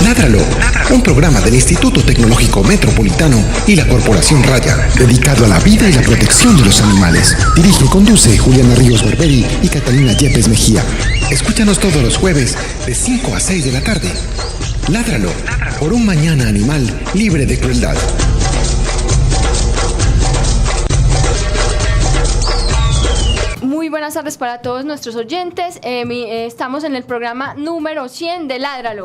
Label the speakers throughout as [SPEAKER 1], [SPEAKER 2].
[SPEAKER 1] Ládralo, un programa del Instituto Tecnológico Metropolitano y la Corporación Raya, dedicado a la vida y la protección de los animales. Dirige y conduce Juliana Ríos Berberi y Catalina Yepes Mejía. Escúchanos todos los jueves de 5 a 6 de la tarde. Ládralo, por un mañana animal libre de crueldad.
[SPEAKER 2] Muy buenas tardes para todos nuestros oyentes. Estamos en el programa número 100 de Ládralo.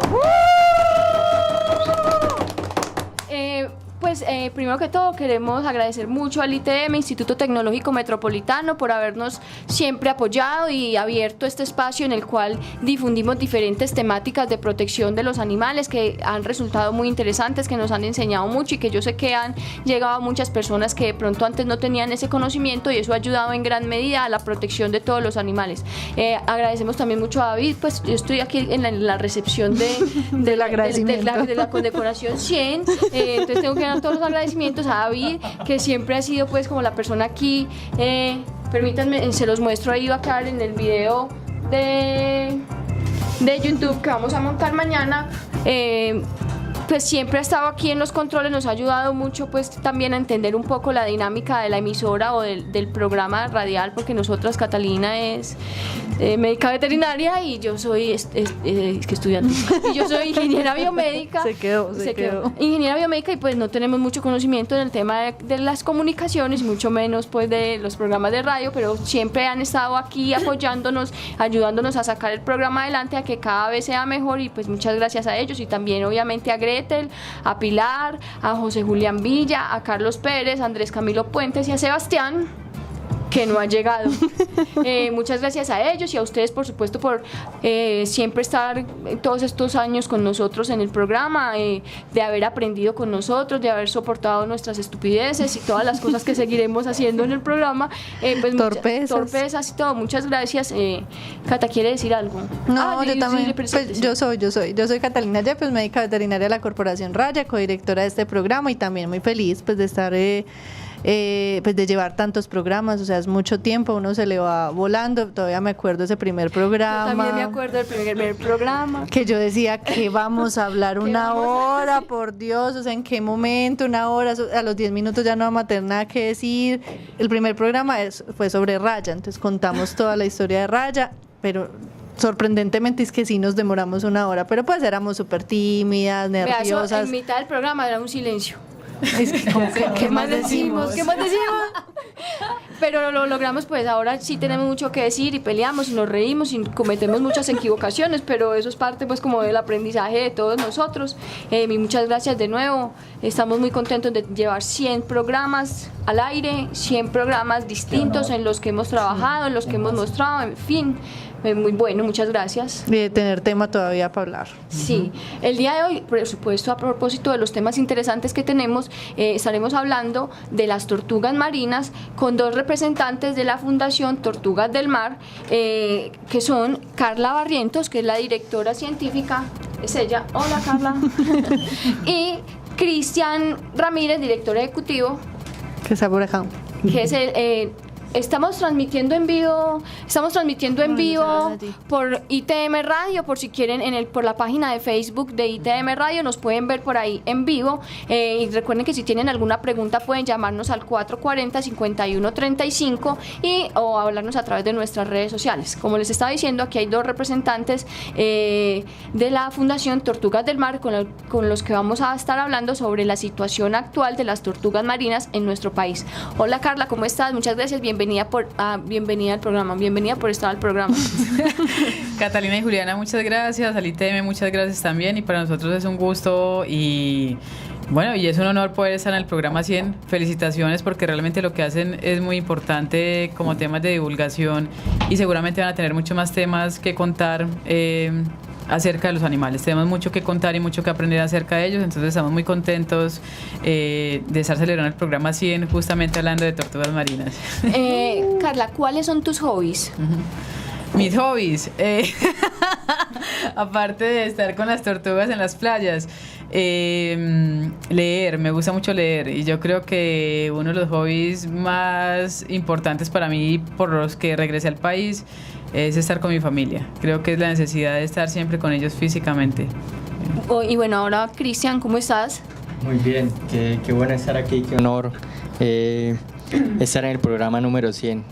[SPEAKER 2] Primero que todo queremos agradecer mucho al ITM, Instituto Tecnológico Metropolitano, por habernos siempre apoyado y abierto este espacio en el cual difundimos diferentes temáticas de protección de los animales que han resultado muy interesantes, que nos han enseñado mucho y que yo sé que han llegado a muchas personas que de pronto antes no tenían ese conocimiento, y eso ha ayudado en gran medida a la protección de todos los animales. Agradecemos también mucho a David, pues yo estoy aquí en la recepción del agradecimiento de la condecoración 100, entonces tengo que dar todos los agradecimientos a David, que siempre ha sido pues como la persona aquí. Permítanme, se los muestro, ahí va a quedar en el video de YouTube que vamos a montar mañana. Pues siempre ha estado aquí en los controles, nos ha ayudado mucho pues también a entender un poco la dinámica de la emisora o del programa radial, porque nosotras, Catalina es médica veterinaria y yo soy estudiante y yo soy ingeniera biomédica.
[SPEAKER 3] Se quedó.
[SPEAKER 2] Ingeniera biomédica, y pues no tenemos mucho conocimiento en el tema de las comunicaciones, mucho menos pues de los programas de radio, pero siempre han estado aquí apoyándonos, ayudándonos a sacar el programa adelante, a que cada vez sea mejor, y pues muchas gracias a ellos, y también obviamente a Gretel, a Pilar, a José Julián Villa, a Carlos Pérez, a Andrés Camilo Puentes y a Sebastián, que no ha llegado. Muchas gracias a ellos y a ustedes, por supuesto, por siempre estar todos estos años con nosotros en el programa, de haber aprendido con nosotros, de haber soportado nuestras estupideces y todas las cosas que seguiremos haciendo en el programa. Pues torpezas y todo. Muchas gracias. Cata, ¿quiere decir algo?
[SPEAKER 3] No, yo también. Pues yo soy Catalina Yepes, médica veterinaria de la Corporación Raya, codirectora de este programa, y también muy feliz pues de estar pues de llevar tantos programas. O sea, es mucho tiempo, uno se le va volando. Todavía me acuerdo ese primer programa.
[SPEAKER 2] Yo también me acuerdo del primer programa.
[SPEAKER 3] Que yo decía que vamos a hablar una hora, por Dios, o sea, ¿en qué momento? Una hora, a los 10 minutos ya no vamos a tener nada que decir. El primer programa fue sobre Raya, entonces contamos toda la historia de Raya, pero sorprendentemente es que sí nos demoramos una hora, pero pues éramos súper tímidas, nerviosas.
[SPEAKER 2] En mitad del programa era un silencio.
[SPEAKER 3] Es que como que,
[SPEAKER 2] ¿Qué más decimos? Pero lo logramos, pues ahora sí tenemos mucho que decir, y peleamos y nos reímos y cometemos muchas equivocaciones, pero eso es parte pues como del aprendizaje de todos nosotros. Muchas gracias de nuevo, estamos muy contentos de llevar 100 programas al aire, 100 programas distintos en los que hemos trabajado, en los que hemos mostrado, en fin. Muy bueno, muchas gracias.
[SPEAKER 3] De tener tema todavía para hablar.
[SPEAKER 2] Sí, el día de hoy, por supuesto, a propósito de los temas interesantes que tenemos, estaremos hablando de las tortugas marinas con dos representantes de la Fundación Tortugas del Mar, que son Carla Barrientos, que es la directora científica, es ella, hola Carla, y Cristian Ramírez, director ejecutivo,
[SPEAKER 3] que está por acá,
[SPEAKER 2] que es Estamos transmitiendo en vivo por ITM Radio, por si quieren, por la página de Facebook de ITM Radio, nos pueden ver por ahí en vivo, y recuerden que si tienen alguna pregunta pueden llamarnos al 440-5135 o hablarnos a través de nuestras redes sociales. Como les estaba diciendo, aquí hay dos representantes de la Fundación Tortugas del Mar con los que vamos a estar hablando sobre la situación actual de las tortugas marinas en nuestro país. Hola Carla, ¿cómo estás? Muchas gracias, bienvenida al programa, bienvenida por estar al programa.
[SPEAKER 4] Catalina y Juliana, muchas gracias, al ITM muchas gracias también, y para nosotros es un gusto y bueno, y es un honor poder estar en el programa 100. Felicitaciones, porque realmente lo que hacen es muy importante como temas de divulgación, y seguramente van a tener mucho más temas que contar acerca de los animales. Tenemos mucho que contar y mucho que aprender acerca de ellos, entonces estamos muy contentos de estar celebrando el programa 100 justamente hablando de tortugas marinas.
[SPEAKER 2] Carla, ¿cuáles son tus hobbies?
[SPEAKER 4] Mis hobbies, aparte de estar con las tortugas en las playas, leer, me gusta mucho leer, y yo creo que uno de los hobbies más importantes para mí, por los que regresé al país, es estar con mi familia. Creo que es la necesidad de estar siempre con ellos físicamente.
[SPEAKER 2] Y bueno, ahora Cristian, ¿cómo estás?
[SPEAKER 5] Muy bien, qué bueno estar aquí, qué honor estar en el programa número 100.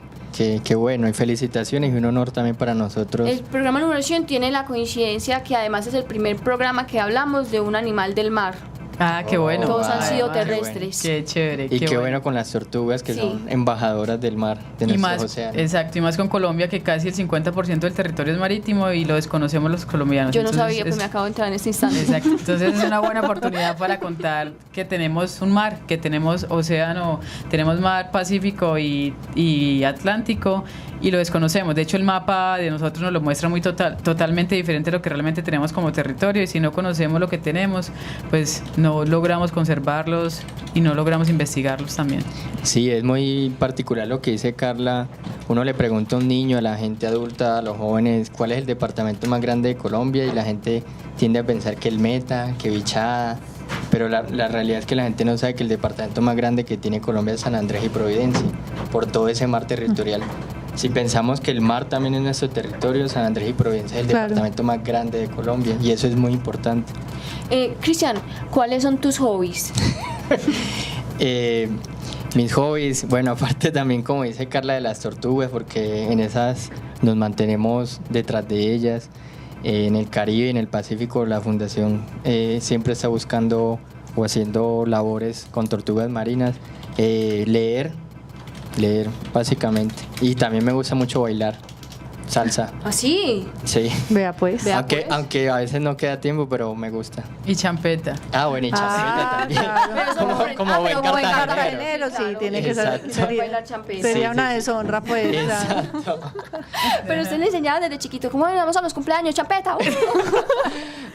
[SPEAKER 5] Qué bueno, y felicitaciones y un honor también para nosotros.
[SPEAKER 2] El programa número 100 tiene la coincidencia que además es el primer programa que hablamos de un animal del mar.
[SPEAKER 4] Ah, qué bueno.
[SPEAKER 2] Todos han sido
[SPEAKER 5] qué
[SPEAKER 2] terrestres.
[SPEAKER 4] Qué chévere.
[SPEAKER 5] Y qué bueno con las tortugas que
[SPEAKER 2] Sí.
[SPEAKER 5] son embajadoras del mar, de
[SPEAKER 4] Y
[SPEAKER 5] nuestros
[SPEAKER 4] más,
[SPEAKER 5] océanos.
[SPEAKER 4] exacto, y más con Colombia, que casi el 50% del territorio es marítimo y lo desconocemos los colombianos.
[SPEAKER 2] Yo no
[SPEAKER 4] Entonces,
[SPEAKER 2] sabía, pues me acabo de entrar en este instante.
[SPEAKER 4] Exacto, entonces es una buena oportunidad para contar que tenemos un mar, que tenemos océano, tenemos mar Pacífico y Atlántico, y lo desconocemos. De hecho, el mapa de nosotros nos lo muestra muy totalmente diferente a lo que realmente tenemos como territorio, y si no conocemos lo que tenemos, pues no logramos conservarlos y no logramos investigarlos también.
[SPEAKER 5] Sí, es muy particular lo que dice Carla. Uno le pregunta a un niño, a la gente adulta, a los jóvenes, cuál es el departamento más grande de Colombia, y la gente tiende a pensar que el Meta, que Bichada, pero la realidad es que la gente no sabe que el departamento más grande que tiene Colombia es San Andrés y Providencia, por todo ese mar territorial. Si pensamos que el mar también es nuestro territorio, San Andrés y Providencia es el
[SPEAKER 3] Claro.
[SPEAKER 5] departamento más grande de Colombia, y eso es muy importante.
[SPEAKER 2] Cristian, ¿cuáles son tus hobbies?
[SPEAKER 5] Mis hobbies, bueno, aparte también como dice Carla de las tortugas, porque en esas nos mantenemos detrás de ellas. En el Caribe y en el Pacífico la fundación siempre está buscando o haciendo labores con tortugas marinas. Leer básicamente, y también me gusta mucho bailar salsa.
[SPEAKER 2] ¿Ah, sí?
[SPEAKER 5] Sí.
[SPEAKER 3] Vea pues.
[SPEAKER 2] Vea,
[SPEAKER 5] aunque,
[SPEAKER 2] pues.
[SPEAKER 5] aunque a veces no queda tiempo, pero me gusta.
[SPEAKER 4] Y champeta.
[SPEAKER 5] Ah, bueno, y champeta también.
[SPEAKER 3] claro.
[SPEAKER 2] Pero
[SPEAKER 5] como
[SPEAKER 2] somos-
[SPEAKER 5] como
[SPEAKER 2] ah,
[SPEAKER 5] buen
[SPEAKER 2] pero como buen
[SPEAKER 5] cartagenero.
[SPEAKER 3] cartagenero, sí, tiene que ser.
[SPEAKER 5] Exacto.
[SPEAKER 2] Bailar champeta.
[SPEAKER 3] Sería
[SPEAKER 5] Sí,
[SPEAKER 3] una
[SPEAKER 5] sí, sí.
[SPEAKER 3] deshonra, pues. o sea.
[SPEAKER 5] Exacto.
[SPEAKER 2] Pero usted le enseñaba desde chiquito, ¿cómo vamos a los cumpleaños? Champeta.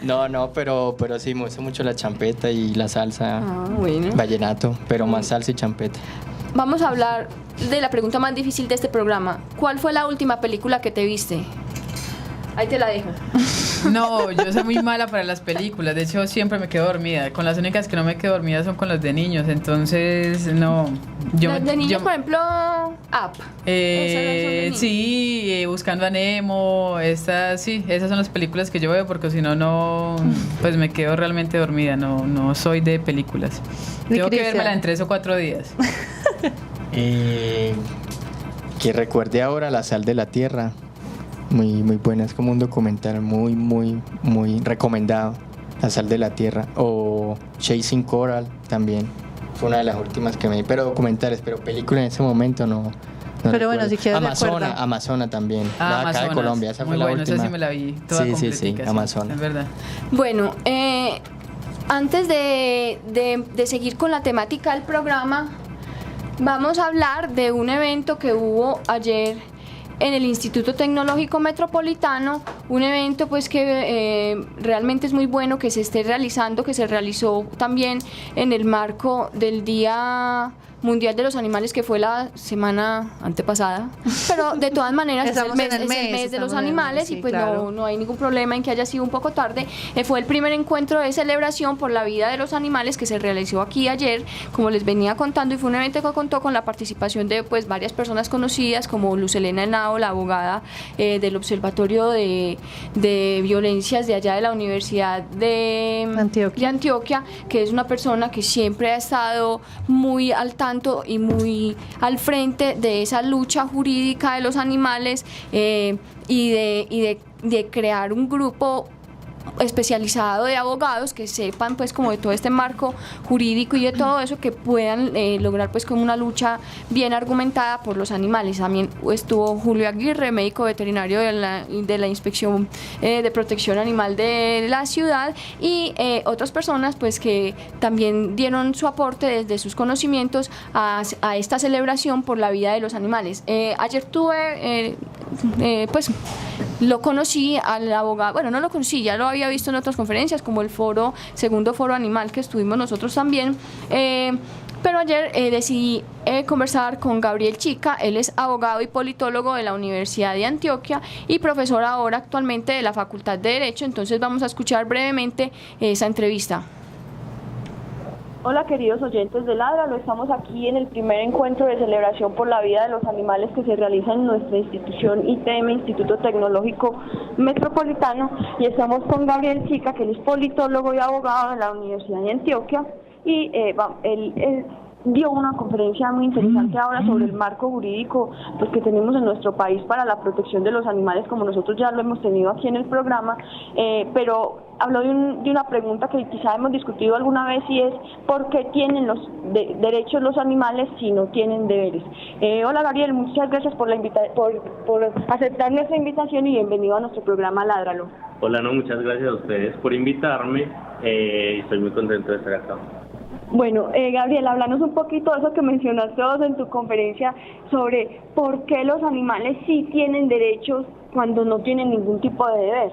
[SPEAKER 5] No, pero sí, me gusta mucho la champeta y la salsa,
[SPEAKER 2] Bueno.
[SPEAKER 5] vallenato, pero más salsa y champeta.
[SPEAKER 2] Vamos a hablar de la pregunta más difícil de este programa. ¿Cuál fue la última película que te viste? Ahí te la dejo.
[SPEAKER 4] No, yo soy muy mala para las películas, de hecho siempre me quedo dormida. Con las únicas que no me quedo dormida son con las de niños, entonces no.
[SPEAKER 2] Las de niños, por ejemplo, Up. Esas son de niños.
[SPEAKER 4] Sí, Buscando a Nemo, esas son las películas que yo veo, porque si no, pues me quedo realmente dormida, no soy de películas.
[SPEAKER 3] ¿Y
[SPEAKER 4] Tengo que
[SPEAKER 3] Cristian?
[SPEAKER 4] vérmela en 3 o 4 días.
[SPEAKER 5] Que recuerde ahora La Sal de la Tierra, muy buena, es como un documental muy recomendado, La Sal de la Tierra, o Chasing Coral también, fue una de las últimas que me vi, pero documentales, pero película en ese momento no
[SPEAKER 3] Pero bueno,
[SPEAKER 5] recuerdo.
[SPEAKER 3] si quieres recuerda.
[SPEAKER 5] Amazona también, la de acá de
[SPEAKER 4] Amazonas.
[SPEAKER 5] Colombia, esa
[SPEAKER 4] Muy
[SPEAKER 5] fue la
[SPEAKER 4] bueno,
[SPEAKER 5] última.
[SPEAKER 4] esa sí me la vi toda
[SPEAKER 5] Sí,
[SPEAKER 4] completica,
[SPEAKER 5] Amazonas.
[SPEAKER 4] es verdad.
[SPEAKER 2] Bueno, antes de seguir con la temática del programa, vamos a hablar de un evento que hubo ayer en el Instituto Tecnológico Metropolitano, un evento pues que realmente es muy bueno que se esté realizando, que se realizó también en el marco del Día Mundial de los Animales, que fue la semana antepasada, pero de todas maneras es el
[SPEAKER 3] Estamos
[SPEAKER 2] mes,
[SPEAKER 3] en el
[SPEAKER 2] es el
[SPEAKER 3] mes,
[SPEAKER 2] mes de los
[SPEAKER 3] estamos en el
[SPEAKER 2] animales
[SPEAKER 3] mes,
[SPEAKER 2] y
[SPEAKER 3] sí,
[SPEAKER 2] pues
[SPEAKER 3] claro.
[SPEAKER 2] no hay ningún problema en que haya sido un poco tarde. Fue el primer encuentro de celebración por la vida de los animales que se realizó aquí ayer, como les venía contando, y fue un evento que contó con la participación de pues varias personas conocidas como Luz Elena Henao, la abogada del Observatorio de Violencias de allá de la Universidad de Antioquia, que es una persona que siempre ha estado muy al tanto y muy al frente de esa lucha jurídica de los animales y de crear un grupo especializado de abogados que sepan pues como de todo este marco jurídico y de todo eso, que puedan lograr pues como una lucha bien argumentada por los animales. También estuvo Julio Aguirre, médico veterinario de la Inspección de Protección Animal de la ciudad, y otras personas pues que también dieron su aporte desde sus conocimientos a esta celebración por la vida de los animales. Ayer tuve pues lo conocí al abogado, bueno, no lo conocí, ya lo había visto en otras conferencias, como el segundo foro animal que estuvimos nosotros también, pero ayer decidí conversar con Gabriel Chica. Él es abogado y politólogo de la Universidad de Antioquia y profesor ahora actualmente de la Facultad de Derecho. Entonces vamos a escuchar brevemente esa entrevista.
[SPEAKER 6] Hola queridos oyentes de Ládralo, estamos aquí en el primer encuentro de celebración por la vida de los animales que se realiza en nuestra institución ITM, Instituto Tecnológico Metropolitano, y estamos con Gabriel Chica, que él es politólogo y abogado de la Universidad de Antioquia, y él dio una conferencia muy interesante ahora sobre el marco jurídico pues, que tenemos en nuestro país para la protección de los animales, como nosotros ya lo hemos tenido aquí en el programa, pero habló de una pregunta que quizá hemos discutido alguna vez, y es ¿por qué tienen los derechos los animales si no tienen deberes? Hola Gabriel, muchas gracias por aceptar nuestra invitación y bienvenido a nuestro programa Ládralo.
[SPEAKER 7] Hola, muchas gracias a ustedes por invitarme, estoy muy contento de estar acá.
[SPEAKER 6] Bueno, Gabriel, háblanos un poquito de eso que mencionaste vos en tu conferencia sobre por qué los animales sí tienen derechos cuando no tienen ningún tipo de deber.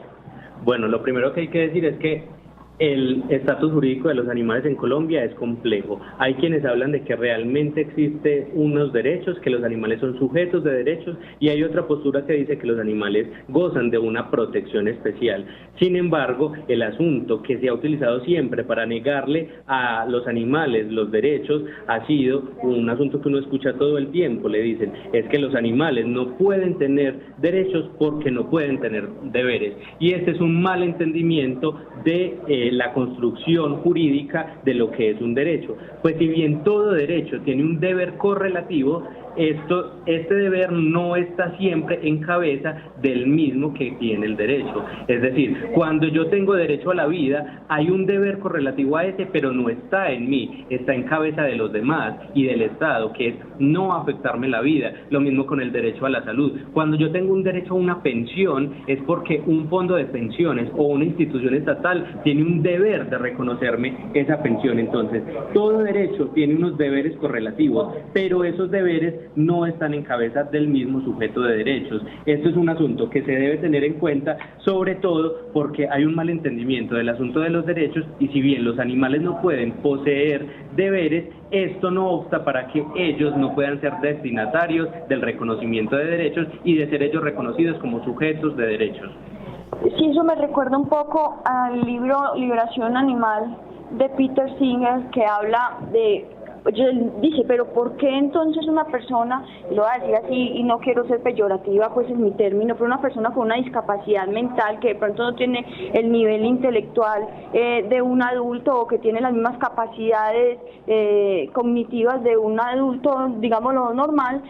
[SPEAKER 7] Bueno, lo primero que hay que decir es que el estatus jurídico de los animales en Colombia es complejo. Hay quienes hablan de que realmente existen unos derechos, que los animales son sujetos de derechos, y hay otra postura que dice que los animales gozan de una protección especial. Sin embargo, el asunto que se ha utilizado siempre para negarle a los animales los derechos ha sido un asunto que uno escucha todo el tiempo. Le dicen, es que los animales no pueden tener derechos porque no pueden tener deberes. Y este es un mal entendimiento de la construcción jurídica de lo que es un derecho. Pues si bien todo derecho tiene un deber correlativo, este deber no está siempre en cabeza del mismo que tiene el derecho. Es decir, cuando yo tengo derecho a la vida, hay un deber correlativo a ese, pero no está en mí, está en cabeza de los demás y del Estado, que es no afectarme la vida. Lo mismo con el derecho a la salud. Cuando yo tengo un derecho a una pensión, es porque un fondo de pensiones o una institución estatal tiene un deber de reconocerme esa pensión. Entonces, todo derecho tiene unos deberes correlativos, pero esos deberes no están en cabeza del mismo sujeto de derechos. Esto es un asunto que se debe tener en cuenta, sobre todo porque hay un malentendimiento del asunto de los derechos, y si bien los animales no pueden poseer deberes, esto no obsta para que ellos no puedan ser destinatarios del reconocimiento de derechos y de ser ellos reconocidos como sujetos de derechos.
[SPEAKER 6] Sí, eso me recuerda un poco al libro Liberación Animal de Peter Singer, que habla de... dice, pero ¿por qué entonces una persona, lo voy a decir así y no quiero ser peyorativa, pues es mi término, pero una persona con una discapacidad mental que de pronto no tiene el nivel intelectual de un adulto, o que tiene las mismas capacidades cognitivas de un adulto, digámoslo normal,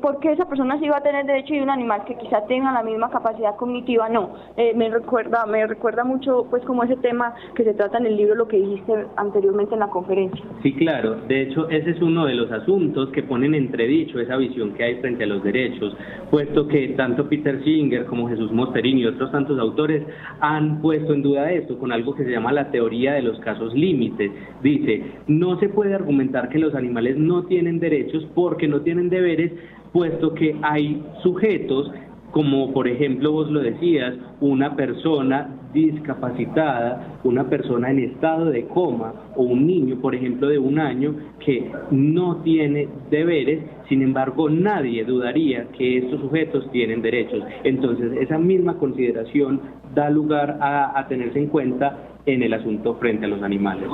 [SPEAKER 6] ¿por qué esa persona sí va a tener derecho y un animal que quizá tenga la misma capacidad cognitiva no? Me recuerda mucho pues como ese tema que se trata en el libro, lo que dijiste anteriormente en la conferencia.
[SPEAKER 7] Sí, claro. De hecho, ese es uno de los asuntos que ponen entredicho esa visión que hay frente a los derechos, puesto que tanto Peter Singer como Jesús Mosterini y otros tantos autores han puesto en duda esto con algo que se llama la teoría de los casos límites. Dice, no se puede argumentar que los animales no tienen derechos porque no tienen deberes, puesto que hay sujetos, como por ejemplo vos lo decías, una persona discapacitada, una persona en estado de coma, o un niño, por ejemplo, de 1 año, que no tiene deberes. Sin embargo, nadie dudaría que estos sujetos tienen derechos. Entonces, esa misma consideración da lugar a tenerse en cuenta en el asunto frente a los animales.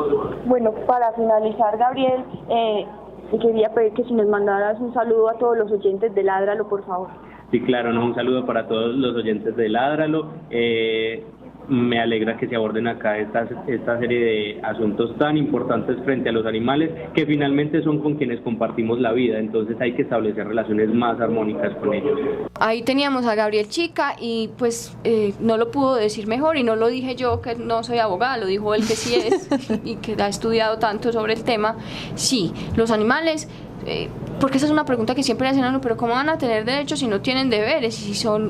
[SPEAKER 6] Bueno, para finalizar, Gabriel, quería pedir que si nos mandaras un saludo a todos los oyentes de Ládralo, por favor.
[SPEAKER 7] Sí, claro, un saludo para todos los oyentes de Ládralo. Me alegra que se aborden acá esta serie de asuntos tan importantes frente a los animales, que finalmente son con quienes compartimos la vida. Entonces hay que establecer relaciones más armónicas con ellos.
[SPEAKER 2] Ahí teníamos a Gabriel Chica, y pues no lo pudo decir mejor, y no lo dije yo, que no soy abogada, lo dijo él, que sí es y que ha estudiado tanto sobre el tema. Sí, los animales... porque esa es una pregunta que siempre hacen, pero ¿cómo van a tener derechos si no tienen deberes?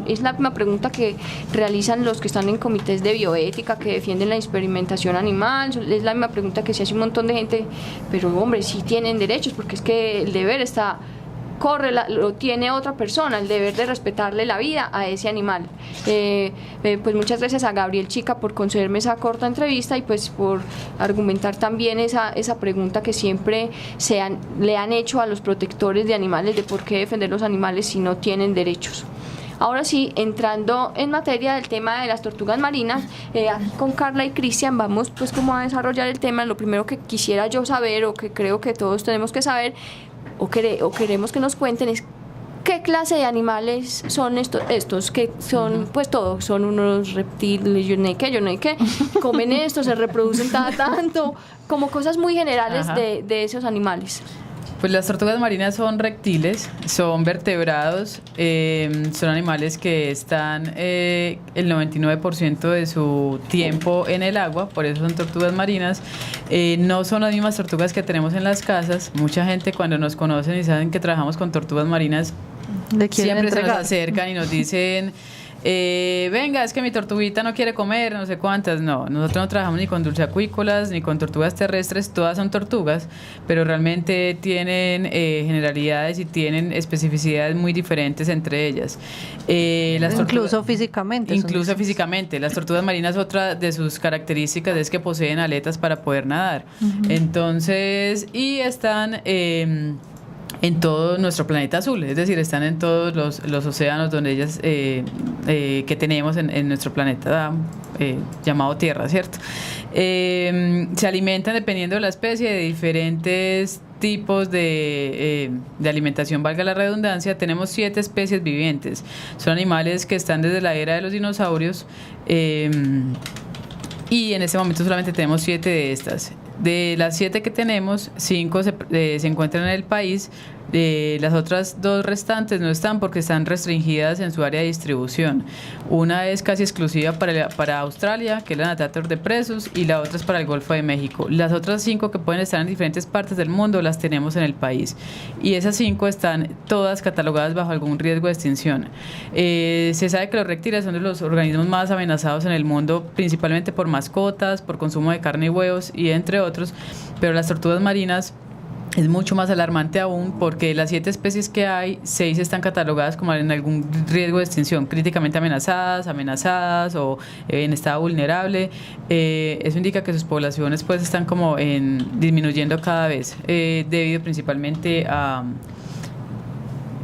[SPEAKER 2] Es la misma pregunta que realizan los que están en comités de bioética, que defienden la experimentación animal, es la misma pregunta que se hace un montón de gente, pero hombre, sí tienen derechos, porque es que el deber lo tiene otra persona, el deber de respetarle la vida a ese animal. Pues muchas gracias a Gabriel Chica por concederme esa corta entrevista, y pues por argumentar también esa pregunta que siempre le han hecho a los protectores de animales, de por qué defender los animales si no tienen derechos. Ahora sí, entrando en materia del tema de las tortugas marinas, aquí con Carla y Cristian vamos pues como a desarrollar el tema. Lo primero que quisiera yo saber, o que creo que todos tenemos que saber, o queremos que nos cuenten, es ¿qué clase de animales son estos que son, pues todos, son unos reptiles, yo no sé qué, comen esto, se reproducen cada tanto, como cosas muy generales de esos animales?
[SPEAKER 4] Pues las tortugas marinas son reptiles, son vertebrados, son animales que están el 99% de su tiempo en el agua, por eso son tortugas marinas. No son las mismas tortugas que tenemos en las casas. Mucha gente cuando nos conocen y saben que trabajamos con tortugas marinas, siempre se nos acercan y nos dicen... venga, es que mi tortuguita no quiere comer, no sé cuántas. No, nosotros no trabajamos ni con dulceacuícolas ni con tortugas terrestres, todas son tortugas, pero realmente tienen generalidades y tienen especificidades muy diferentes entre ellas.
[SPEAKER 3] Incluso físicamente.
[SPEAKER 4] Incluso físicamente. Las tortugas marinas, otra de sus características es que poseen aletas para poder nadar. Entonces, y están... en todo nuestro planeta azul, es decir, están en todos los océanos donde ellas que tenemos en nuestro planeta llamado Tierra, ¿cierto? Se alimentan, dependiendo de la especie, de diferentes tipos de alimentación, valga la redundancia. Tenemos 7 especies vivientes. Son animales que están desde la era de los dinosaurios y en este momento solamente tenemos 7 de estas. De las 7 que tenemos, 5 se encuentran en el país. Las otras 2 restantes no están porque están restringidas en su área de distribución. Una es casi exclusiva para Australia, que es la Natator de Presus, y la otra es para el Golfo de México. Las otras 5 que pueden estar en diferentes partes del mundo las tenemos en el país. Y esas 5 están todas catalogadas bajo algún riesgo de extinción. Se sabe que los reptiles son de los organismos más amenazados en el mundo, principalmente por mascotas, por consumo de carne y huevos, y entre otros, pero las tortugas marinas es mucho más alarmante aún, porque de las 7 especies que hay, 6 están catalogadas como en algún riesgo de extinción, críticamente amenazadas o en estado vulnerable. Eso indica que sus poblaciones pues están como disminuyendo cada vez, debido principalmente a...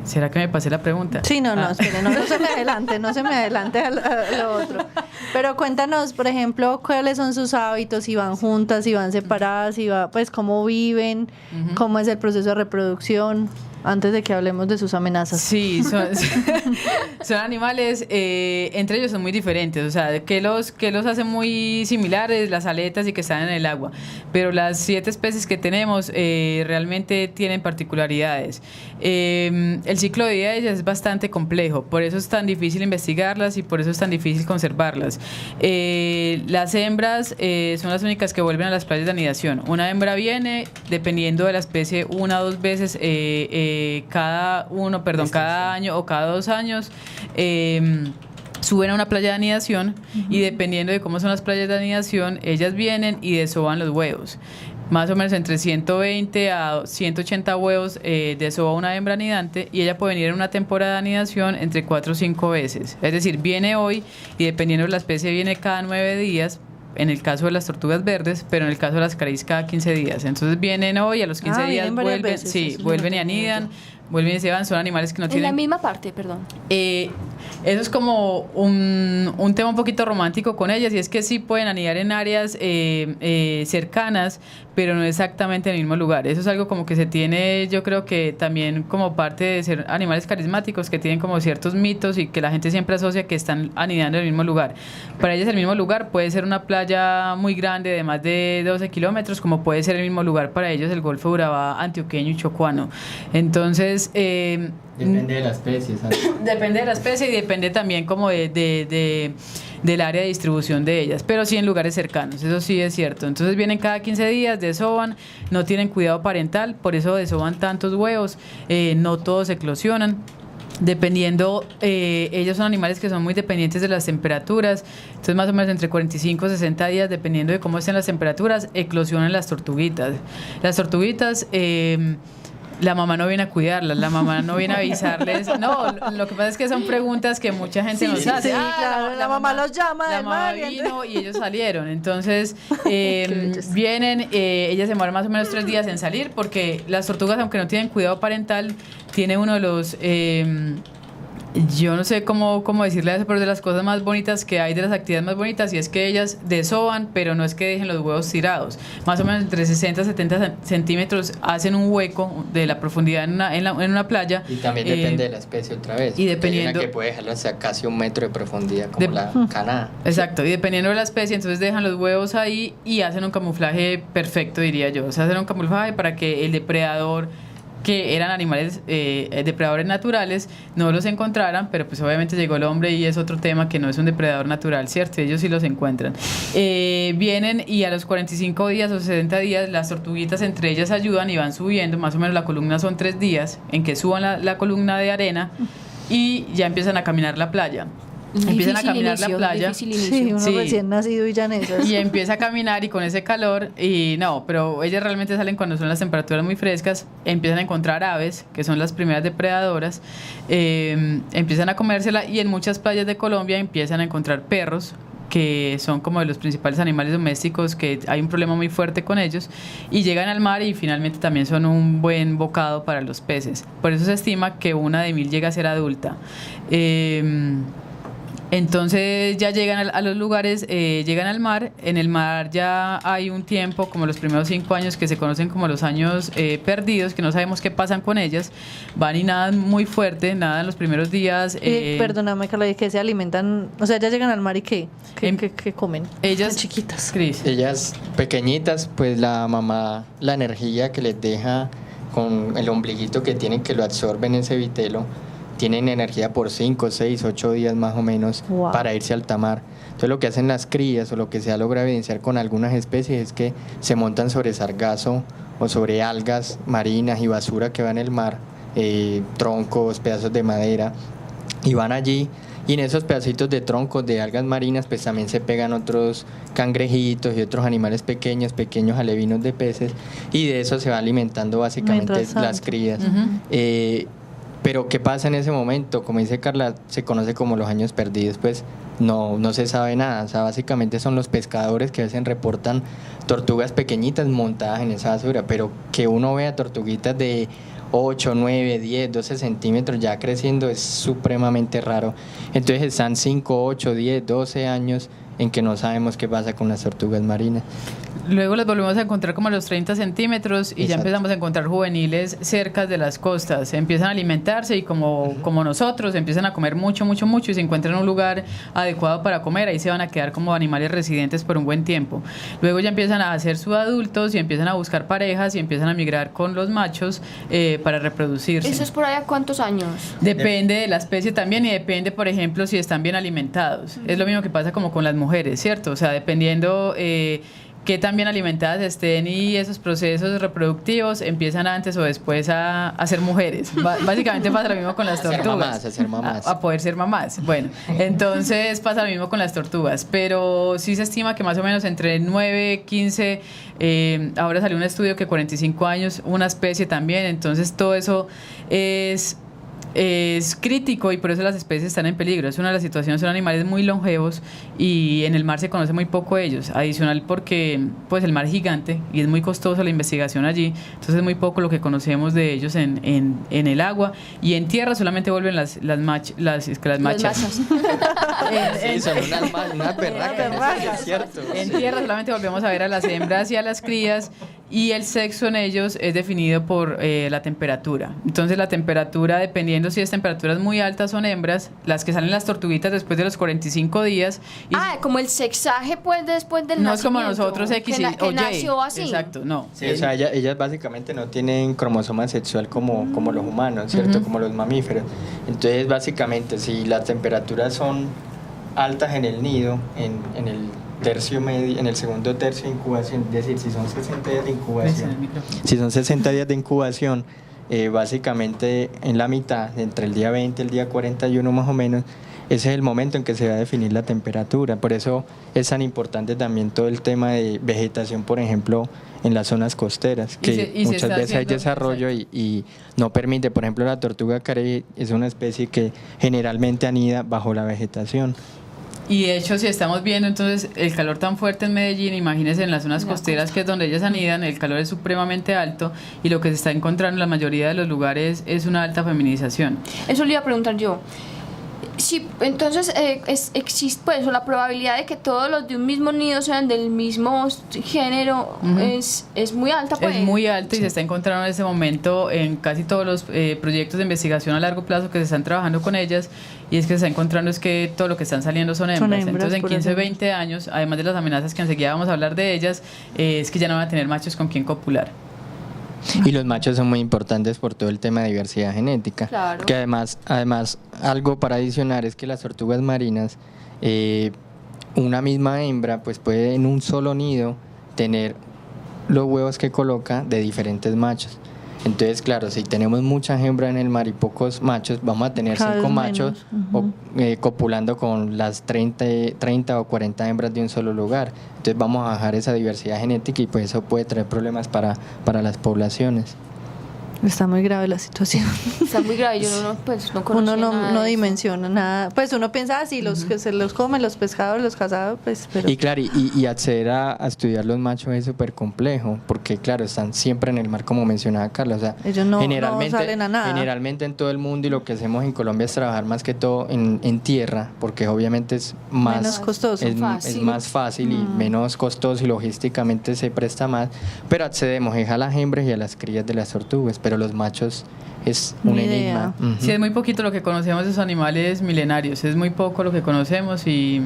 [SPEAKER 4] ¿Será que me pasé la pregunta?
[SPEAKER 3] Sí, no, espere, no se me adelante a lo otro. Pero cuéntanos, por ejemplo, cuáles son sus hábitos, si van juntas, si van separadas, pues cómo viven, cómo es el proceso de reproducción, antes de que hablemos de sus amenazas.
[SPEAKER 4] Sí, son animales, entre ellos son muy diferentes, o sea, que los hacen muy similares, las aletas y que están en el agua, pero las 7 especies que tenemos realmente tienen particularidades. El ciclo de vida de ellas es bastante complejo, por eso es tan difícil investigarlas y por eso es tan difícil conservarlas. Las hembras son las únicas que vuelven a las playas de anidación. Una hembra viene, dependiendo de la especie, 1 o 2 veces cada año o cada 2 años. Suben a una playa de anidación y dependiendo de cómo son las playas de anidación, ellas vienen y desovan los huevos. Más o menos entre 120 a 180 huevos desova una hembra anidante, y ella puede venir en una temporada de anidación entre 4 o 5 veces. Es decir, viene hoy y dependiendo de la especie viene cada 9 días, en el caso de las tortugas verdes, pero en el caso de las cariz cada 15 días. Entonces vienen hoy, a los 15 días vuelven y anidan, vuelven y se van. Son animales que no tienen...
[SPEAKER 2] En la misma parte, perdón.
[SPEAKER 4] Eso es como un tema un poquito romántico con ellas, y es que sí pueden anidar en áreas cercanas, pero no exactamente en el mismo lugar. Eso es algo como que se tiene, yo creo que también como parte de ser animales carismáticos, que tienen como ciertos mitos y que la gente siempre asocia que están anidando en el mismo lugar. Para ellas el mismo lugar puede ser una playa muy grande de más de 12 kilómetros, como puede ser el mismo lugar para ellos el Golfo de Urabá, antioqueño y chocuano. Entonces...
[SPEAKER 5] depende de la especie, ¿sabes?
[SPEAKER 4] Depende de la especie y depende también como del área de distribución de ellas, pero sí en lugares cercanos, eso sí es cierto. Entonces vienen cada 15 días, desovan, no tienen cuidado parental, por eso desovan tantos huevos, no todos eclosionan. Dependiendo, ellos son animales que son muy dependientes de las temperaturas, entonces más o menos entre 45 y 60 días, dependiendo de cómo estén las temperaturas, eclosionan las tortuguitas. Las tortuguitas... la mamá no viene a cuidarlas, la mamá no viene a avisarles. No, lo que pasa es que son preguntas que mucha gente nos hace.
[SPEAKER 3] Sí, claro, la mamá los llama
[SPEAKER 4] del mar. La mamá vino y ellos salieron. Entonces, vienen, ellas se demoran más o menos 3 días en salir, porque las tortugas, aunque no tienen cuidado parental, tiene uno de los... Yo no sé cómo decirle eso, pero de las cosas más bonitas que hay, de las actividades más bonitas, y es que ellas desovan, pero no es que dejen los huevos tirados. Más o menos entre 60 y 70 centímetros hacen un hueco de la profundidad en una playa.
[SPEAKER 5] Y también depende de la especie otra vez.
[SPEAKER 4] Y dependiendo...
[SPEAKER 5] Hay una que puede dejarlo hasta casi 1 metro de profundidad, como la canada.
[SPEAKER 4] Exacto, y dependiendo de la especie, entonces dejan los huevos ahí y hacen un camuflaje perfecto, diría yo. O sea, hacen un camuflaje para que el depredador, que eran animales depredadores naturales, no los encontraran, pero pues obviamente llegó el hombre y es otro tema que no es un depredador natural, ¿cierto? Ellos sí los encuentran. Vienen y a los 45 días o 60 días las tortuguitas entre ellas ayudan y van subiendo, más o menos la columna son 3 días en que suban la columna de arena y ya empiezan a caminar la playa. Empiezan a caminar la playa.
[SPEAKER 3] Sí, uno recién nacido y ya en esas.
[SPEAKER 4] Y empieza a caminar y con ese calor, y no, pero ellas realmente salen cuando son las temperaturas muy frescas, empiezan a encontrar aves, que son las primeras depredadoras, empiezan a comérsela, y en muchas playas de Colombia empiezan a encontrar perros, que son como de los principales animales domésticos, que hay un problema muy fuerte con ellos, y llegan al mar y finalmente también son un buen bocado para los peces. Por eso se estima que una de 1000 llega a ser adulta. Entonces ya llegan a los lugares, llegan al mar. En el mar ya hay un tiempo, como los primeros 5 años, que se conocen como los años perdidos, que no sabemos qué pasan con ellas. Van y nadan muy fuerte, nadan los primeros días.
[SPEAKER 3] Perdóname, Carla, ¿que se alimentan? O sea, ya llegan al mar y ¿qué comen?
[SPEAKER 4] Ellas,
[SPEAKER 3] son chiquitas.
[SPEAKER 4] Cris.
[SPEAKER 5] Ellas pequeñitas, pues la mamá, la energía que les deja con el ombliguito que tienen, que lo absorben ese vitelo, tienen energía por 5, 6, 8 días más o menos. Wow. Para irse a alta mar. Entonces lo que hacen las crías, o lo que se ha logrado evidenciar con algunas especies, es que se montan sobre sargazo o sobre algas marinas y basura que va en el mar, troncos, pedazos de madera, y van allí, y en esos pedacitos de troncos de algas marinas pues también se pegan otros cangrejitos y otros animales pequeños alevinos de peces, y de eso se va alimentando básicamente las crías. Pero ¿qué pasa en ese momento? Como dice Carla, se conoce como los años perdidos, pues no se sabe nada. O sea, básicamente son los pescadores que a veces reportan tortugas pequeñitas montadas en esa basura, pero que uno vea tortuguitas de 8, 9, 10, 12 centímetros ya creciendo es supremamente raro. Entonces están 5, 8, 10, 12 años en que no sabemos qué pasa con las tortugas marinas.
[SPEAKER 4] Luego las volvemos a encontrar como a los 30 centímetros y Exacto. Ya empezamos a encontrar juveniles cerca de las costas. Empiezan a alimentarse y como nosotros, empiezan a comer mucho y se encuentran en un lugar adecuado para comer. Ahí se van a quedar como animales residentes por un buen tiempo. Luego ya empiezan a hacer subadultos y empiezan a buscar parejas y empiezan a migrar con los machos para reproducirse.
[SPEAKER 2] ¿Eso es por allá cuántos años?
[SPEAKER 4] Depende de la especie también, y depende, por ejemplo, si están bien alimentados. Es lo mismo que pasa como con las mujeres, ¿cierto? O sea, dependiendo qué tan bien alimentadas estén, y esos procesos reproductivos empiezan antes o después a ser mujeres. Básicamente pasa lo mismo con las tortugas.
[SPEAKER 5] A ser mamás.
[SPEAKER 4] A poder ser mamás. Bueno, entonces pasa lo mismo con las tortugas, pero sí se estima que más o menos entre 9, 15, ahora salió un estudio que 45 años, una especie también, entonces todo eso es crítico, y por eso las especies están en peligro. Es una de las situaciones, son animales muy longevos y en el mar se conoce muy poco de ellos, adicional porque pues el mar es gigante y es muy costoso la investigación allí, entonces es muy poco lo que conocemos de ellos en el agua, y en tierra solamente vuelven las machas.
[SPEAKER 5] Sí, son unas berracas, es cierto.
[SPEAKER 4] En tierra solamente volvemos a ver a las hembras y a las crías, y el sexo en ellos es definido por la temperatura. Entonces la temperatura, dependiendo si es temperaturas muy altas, son hembras, las que salen las tortuguitas después de los 45 días.
[SPEAKER 2] Como el sexaje pues después del
[SPEAKER 4] no
[SPEAKER 2] nacimiento.
[SPEAKER 4] Es como nosotros X y
[SPEAKER 2] que nació así.
[SPEAKER 4] Exacto, no.
[SPEAKER 5] Sí, o sea, ellas básicamente no tienen cromosoma sexual como los humanos, ¿cierto? Como los mamíferos. Entonces básicamente si las temperaturas son altas en el nido, en el tercio medio, en el segundo tercio de incubación, es decir, si son 60 días de incubación, básicamente en la mitad, entre el día 20 y el día 41 más o menos, ese es el momento en que se va a definir la temperatura. Por eso es tan importante también todo el tema de vegetación, por ejemplo, en las zonas costeras, que muchas veces hay desarrollo y no permite. Por ejemplo, la tortuga carey es una especie que generalmente anida bajo la vegetación.
[SPEAKER 4] Y de hecho, si estamos viendo entonces el calor tan fuerte en Medellín, imagínense en las zonas costeras, que es donde ellas anidan, el calor es supremamente alto, y lo que se está encontrando en la mayoría de los lugares es una alta feminización.
[SPEAKER 2] Eso le iba a preguntar yo. Sí, entonces existe pues la probabilidad de que todos los de un mismo nido sean del mismo género. Es muy alta, pues.
[SPEAKER 4] Es muy alta y se está encontrando en este momento en casi todos los proyectos de investigación a largo plazo que se están trabajando con ellas, y es que se está encontrando es que todo lo que están saliendo son hembras. Entonces en 15 20 años, además de las amenazas que enseguida vamos a hablar de ellas, es que ya no van a tener machos con quien copular.
[SPEAKER 5] Y los machos son muy importantes por todo el tema de diversidad genética.
[SPEAKER 2] Claro.
[SPEAKER 5] Que además algo para adicionar es que las tortugas marinas, una misma hembra pues puede en un solo nido tener los huevos que coloca de diferentes machos. Entonces, claro, si tenemos muchas hembras en el mar y pocos machos, vamos a tener
[SPEAKER 3] Cada
[SPEAKER 5] 5
[SPEAKER 3] vez
[SPEAKER 5] machos copulando con las 30 o 40 hembras de un solo lugar. Entonces vamos a bajar esa diversidad genética y pues eso puede traer problemas para las poblaciones.
[SPEAKER 3] Está muy grave la situación.
[SPEAKER 2] Está muy grave, yo no conocía
[SPEAKER 3] Uno
[SPEAKER 2] nada
[SPEAKER 3] no
[SPEAKER 2] de eso.
[SPEAKER 3] dimensiona nada. Pues uno piensa así, los que se los comen, los pescados, los cazados, pues, pero...
[SPEAKER 5] Y claro, y acceder a estudiar los machos es súper complejo, porque claro, están siempre en el mar, como mencionaba Carla. O sea,
[SPEAKER 3] ellos no salen a nada.
[SPEAKER 5] Generalmente en todo el mundo, y lo que hacemos en Colombia es trabajar más que todo en tierra, porque obviamente es más
[SPEAKER 3] menos costoso.
[SPEAKER 5] es
[SPEAKER 2] Fácil.
[SPEAKER 5] más fácil y menos costoso, y logísticamente se presta más, pero accedemos a las hembras y a las crías de las tortugas, pero los machos es un
[SPEAKER 3] Ni
[SPEAKER 5] enigma.
[SPEAKER 3] idea.
[SPEAKER 4] Sí, es muy poquito lo que conocemos de esos animales milenarios, es muy poco lo que conocemos y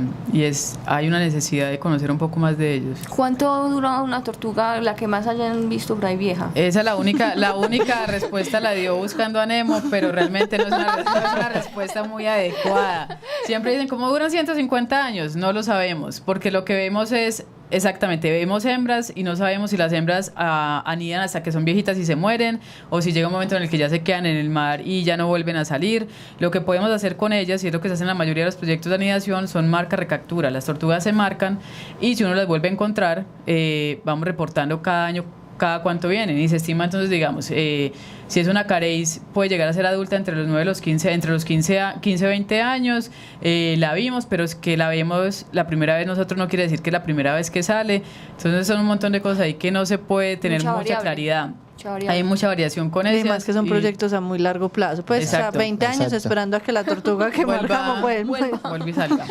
[SPEAKER 4] hay una necesidad de conocer un poco más de ellos.
[SPEAKER 2] ¿Cuánto dura una tortuga, la que más hayan visto por ahí vieja?
[SPEAKER 4] Esa es la única respuesta la dio Buscando a Nemo, pero realmente no es una respuesta muy adecuada. Siempre dicen, ¿cómo duran 150 años? No lo sabemos, porque lo que vemos es, exactamente, vemos hembras y no sabemos si las hembras anidan hasta que son viejitas y se mueren, o si llega un momento en el que ya se quedan en el mar y ya no vuelven a salir. Lo que podemos hacer con ellas, y es lo que se hace en la mayoría de los proyectos de anidación, son marca-recaptura. Las tortugas se marcan y si uno las vuelve a encontrar, vamos reportando cada año cada cuánto vienen, y se estima entonces, digamos, si es una careis, puede llegar a ser adulta entre los 9 y los 15, entre los 15 20 años, la vimos, pero es que la vemos la primera vez nosotros no quiere decir que es la primera vez que sale. Entonces son un montón de cosas ahí que no se puede tener mucha claridad. Hay mucha variación con ellas.
[SPEAKER 3] Además que son proyectos a muy largo plazo. Pues
[SPEAKER 4] Exacto.
[SPEAKER 3] a 20 años
[SPEAKER 5] Exacto.
[SPEAKER 3] esperando a que la tortuga que marcamos
[SPEAKER 4] vuelva y salga.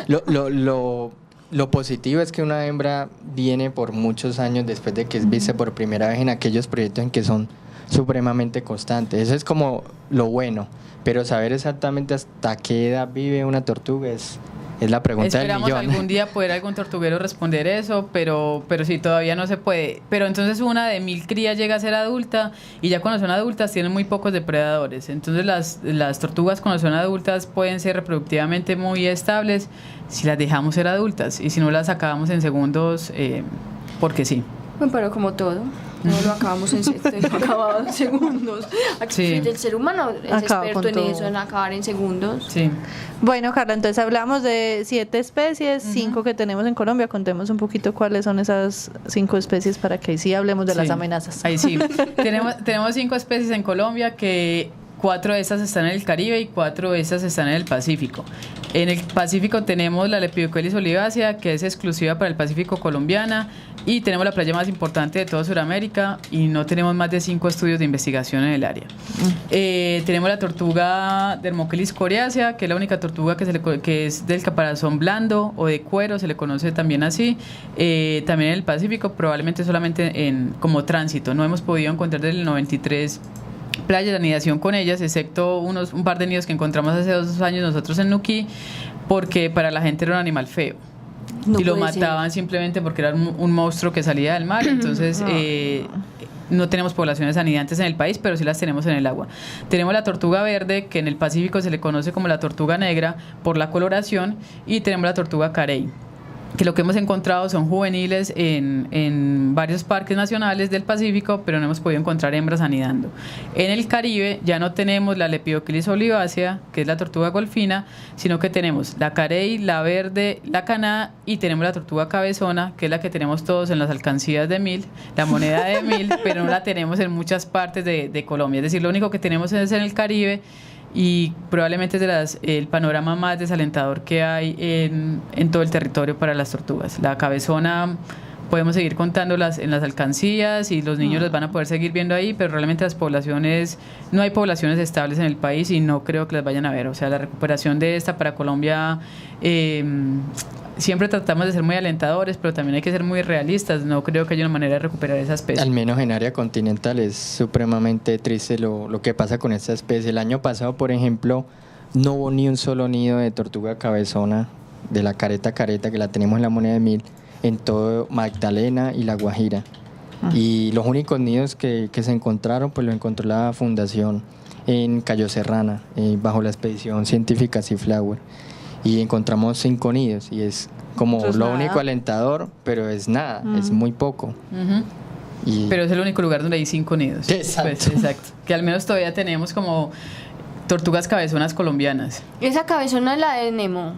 [SPEAKER 5] Lo positivo es que una hembra viene por muchos años después de que es vista por primera vez en aquellos proyectos en que son supremamente constantes. Eso es como lo bueno, pero saber exactamente hasta qué edad vive una tortuga es la pregunta del millón.
[SPEAKER 4] Esperamos algún día poder algún tortuguero responder eso, pero sí, todavía no se puede. Pero entonces una de 1000 crías llega a ser adulta, y ya cuando son adultas tienen muy pocos depredadores. Entonces las tortugas cuando son adultas pueden ser reproductivamente muy estables si las dejamos ser adultas, y si no las acabamos en segundos, porque sí.
[SPEAKER 2] Bueno, pero como todo, no lo acabamos acabado en segundos.
[SPEAKER 4] Sí.
[SPEAKER 2] El ser humano es
[SPEAKER 3] Acaba
[SPEAKER 2] experto
[SPEAKER 3] con
[SPEAKER 2] en
[SPEAKER 3] todo.
[SPEAKER 2] eso, en acabar en segundos.
[SPEAKER 4] Sí.
[SPEAKER 3] Bueno, Carla, entonces hablamos de 7 especies, 5 que tenemos en Colombia. Contemos un poquito cuáles son esas 5 especies para que ahí sí hablemos de las amenazas.
[SPEAKER 4] Ahí sí. tenemos 5 especies en Colombia, que 4 de estas están en el Caribe y 4 de estas están en el Pacífico. En el Pacífico tenemos la Lepidocoelis olivácea, que es exclusiva para el Pacífico colombiana, y tenemos la playa más importante de toda Sudamérica, y no tenemos más de 5 estudios de investigación en el área. Tenemos la tortuga Dermochelis coriacea, que es la única tortuga que es del caparazón blando o de cuero, se le conoce también así. También en el Pacífico, probablemente solamente como tránsito. No hemos podido encontrar desde el 93 playas de anidación con ellas, excepto un par de nidos que encontramos hace 2 años nosotros en Nuquí, porque para la gente era un animal feo.
[SPEAKER 2] No
[SPEAKER 4] y lo
[SPEAKER 2] puede ser.
[SPEAKER 4] mataban simplemente porque era un monstruo que salía del mar. Entonces no tenemos poblaciones anidantes en el país, pero sí las tenemos en el agua. Tenemos la tortuga verde, que en el Pacífico se le conoce como la tortuga negra por la coloración, y tenemos la tortuga carey, que lo que hemos encontrado son juveniles en varios parques nacionales del Pacífico, pero no hemos podido encontrar hembras anidando. En el Caribe ya no tenemos la Lepidocoelis olivácea, que es la tortuga golfina, sino que tenemos la carey, la verde, la caná, y tenemos la tortuga cabezona, que es la que tenemos todos en las alcancías de 1000, la moneda de 1000, pero no la tenemos en muchas partes de Colombia. Es decir, lo único que tenemos es en el Caribe, y probablemente es el panorama más desalentador que hay en todo el territorio para las tortugas. La cabezona podemos seguir contándolas en las alcancías y los niños las van a poder seguir viendo ahí, pero realmente las poblaciones, no hay poblaciones estables en el país y no creo que las vayan a ver. O sea, la recuperación de esta para Colombia, siempre tratamos de ser muy alentadores, pero también hay que ser muy realistas. No creo que haya una manera de recuperar esa especie.
[SPEAKER 5] Al menos en área continental es supremamente triste lo que pasa con esta especie. El año pasado, por ejemplo, no hubo ni un solo nido de tortuga cabezona de la careta, que la tenemos en la Moneda de Mil, en todo Magdalena y La Guajira. Y los únicos nidos que se encontraron, pues los encontró la Fundación en Cayo Serrana, bajo la expedición científica Seaflower. Y encontramos 5 nidos y es como
[SPEAKER 3] Eso es
[SPEAKER 5] lo
[SPEAKER 3] nada.
[SPEAKER 5] único alentador, pero es nada, es muy poco. Y
[SPEAKER 4] Pero es el único lugar donde hay 5 nidos.
[SPEAKER 5] Exacto.
[SPEAKER 4] Pues, exacto. Que al menos todavía tenemos como tortugas cabezonas colombianas.
[SPEAKER 2] Esa cabezona es la de Nemo.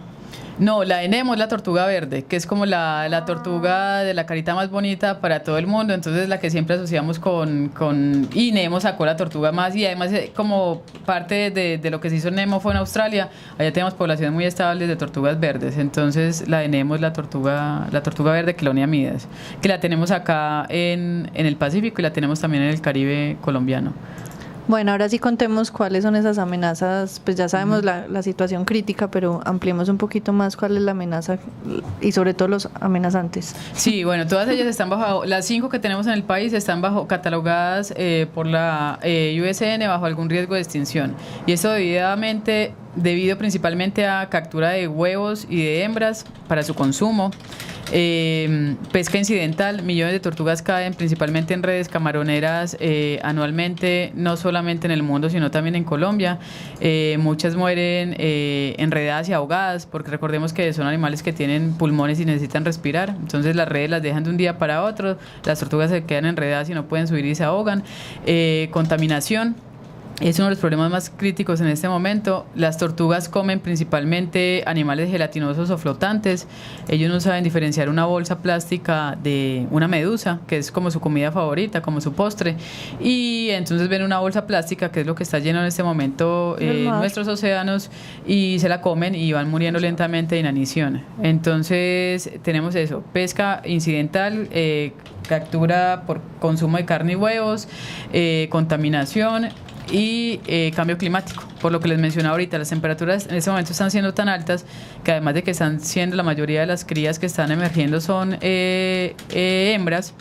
[SPEAKER 4] No, la de Nemo es la tortuga verde, que es como la tortuga de la carita más bonita para todo el mundo, entonces la que siempre asociamos y Nemo sacó la tortuga más, y además como parte de lo que se hizo Nemo fue en Australia, allá tenemos poblaciones muy estables de tortugas verdes, entonces la de Nemo es la tortuga verde Clonia midas, que la tenemos acá en el Pacífico y la tenemos también en el Caribe colombiano.
[SPEAKER 3] Bueno, ahora sí contemos cuáles son esas amenazas, pues ya sabemos la situación crítica, pero ampliemos un poquito más cuál es la amenaza y sobre todo los amenazantes.
[SPEAKER 4] Sí, bueno, todas ellas están las 5 que tenemos en el país están catalogadas por la USN bajo algún riesgo de extinción. Y esto debido principalmente a captura de huevos y de hembras para su consumo. Pesca incidental, millones de tortugas caen principalmente en redes camaroneras anualmente, no solamente en el mundo sino también en Colombia. Muchas mueren enredadas y ahogadas, porque recordemos que son animales que tienen pulmones y necesitan respirar, entonces las redes las dejan de un día para otro, las tortugas se quedan enredadas y no pueden subir y se ahogan. Contaminación es uno de los problemas más críticos en este momento. Las tortugas comen principalmente animales gelatinosos o flotantes. Ellos no saben diferenciar una bolsa plástica de una medusa, que es como su comida favorita, como su postre. Y entonces ven una bolsa plástica, que es lo que está lleno en este momento nuestros océanos, y se la comen y van muriendo lentamente de inanición. Entonces tenemos eso, pesca incidental, captura por consumo de carne y huevos, contaminación y cambio climático. Por lo que les mencionaba ahorita, las temperaturas en este momento están siendo tan altas que además de que están siendo la mayoría de las crías que están emergiendo son hembras,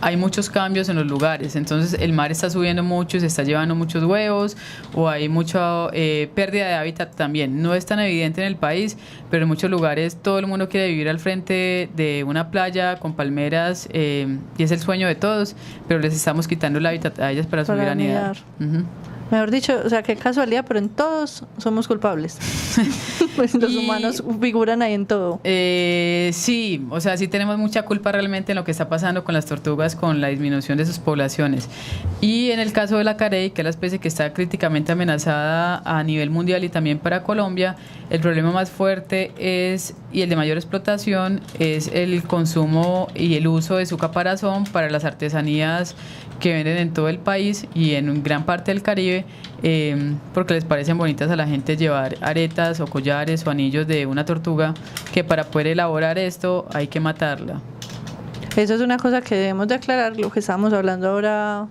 [SPEAKER 4] hay muchos cambios en los lugares, entonces el mar está subiendo mucho, se está llevando muchos huevos, o hay mucha pérdida de hábitat también. No es tan evidente en el país, pero en muchos lugares todo el mundo quiere vivir al frente de una playa con palmeras, y es el sueño de todos, pero les estamos quitando el hábitat a ellas para subir a anidar.
[SPEAKER 3] Mejor dicho, o sea, qué casualidad, pero en todos somos culpables. Pues los humanos figuran ahí en todo.
[SPEAKER 4] Sí, o sea, sí tenemos mucha culpa realmente en lo que está pasando con las tortugas, con la disminución de sus poblaciones. Y en el caso de la carey, que es la especie que está críticamente amenazada a nivel mundial y también para Colombia, el problema más fuerte y el de mayor explotación es el consumo y el uso de su caparazón para las artesanías que venden en todo el país y en gran parte del Caribe, porque les parecen bonitas a la gente llevar aretas o collares o anillos de una tortuga, que para poder elaborar esto hay que matarla.
[SPEAKER 3] Eso es una cosa que debemos de aclarar, lo que estamos hablando ahora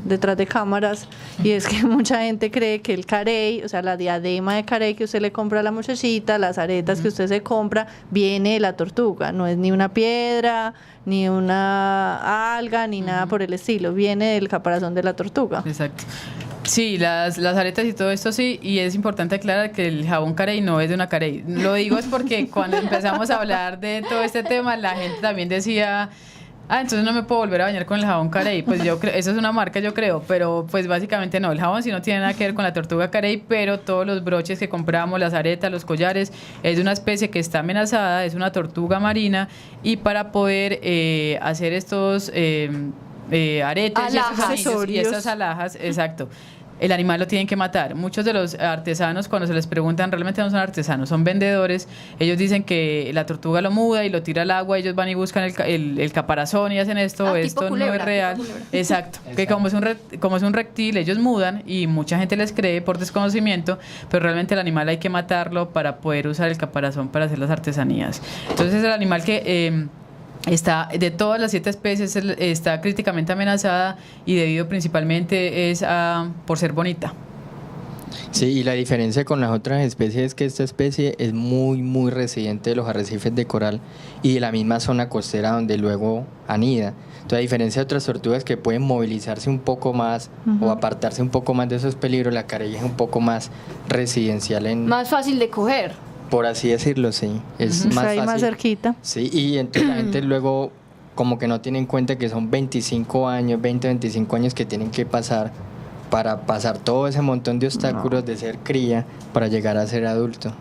[SPEAKER 3] detrás de cámaras, y es que mucha gente cree que el carey, o sea, la diadema de carey que usted le compra a la muchachita, las aretas que usted se compra, viene de la tortuga, no es ni una piedra, ni una alga, ni nada por el estilo, viene del caparazón de la tortuga.
[SPEAKER 4] Exacto. Sí, las aretas y todo esto sí, y es importante aclarar que el jabón carey no es de una carey. Lo digo es porque cuando empezamos a hablar de todo este tema, la gente también decía: entonces no me puedo volver a bañar con el jabón carey. Pues yo creo, eso es una marca, yo creo, pero pues básicamente no, el jabón sí no tiene nada que ver con la tortuga carey, pero todos los broches que compramos, las aretas, los collares, es de una especie que está amenazada, es una tortuga marina, y para poder hacer estos aretes y estos anillos y estas alhajas, exacto, el animal lo tienen que matar. Muchos de los artesanos, cuando se les preguntan, realmente no son artesanos, son vendedores. Ellos dicen que la tortuga lo muda y lo tira al agua, ellos van y buscan el caparazón y hacen esto. Esto culebra, no es real. Exacto. Que como es un reptil, ellos mudan y mucha gente les cree por desconocimiento, pero realmente el animal hay que matarlo para poder usar el caparazón para hacer las artesanías. Entonces el animal que de todas las 7 especies, está críticamente amenazada y debido principalmente por ser bonita.
[SPEAKER 5] Sí, y la diferencia con las otras especies es que esta especie es muy, muy residente de los arrecifes de coral y de la misma zona costera donde luego anida. Entonces, a diferencia de otras tortugas que pueden movilizarse un poco más o apartarse un poco más de esos peligros, la carey es un poco más residencial.
[SPEAKER 2] Más fácil de coger.
[SPEAKER 5] Por así decirlo, sí. Es más
[SPEAKER 3] ahí
[SPEAKER 5] fácil.
[SPEAKER 3] Más cerquita.
[SPEAKER 5] Sí, y entonces la gente luego como que no tiene en cuenta que son 25 años, 20, 25 años que tienen que pasar para pasar todo ese montón de obstáculos de ser cría para llegar a ser adulto.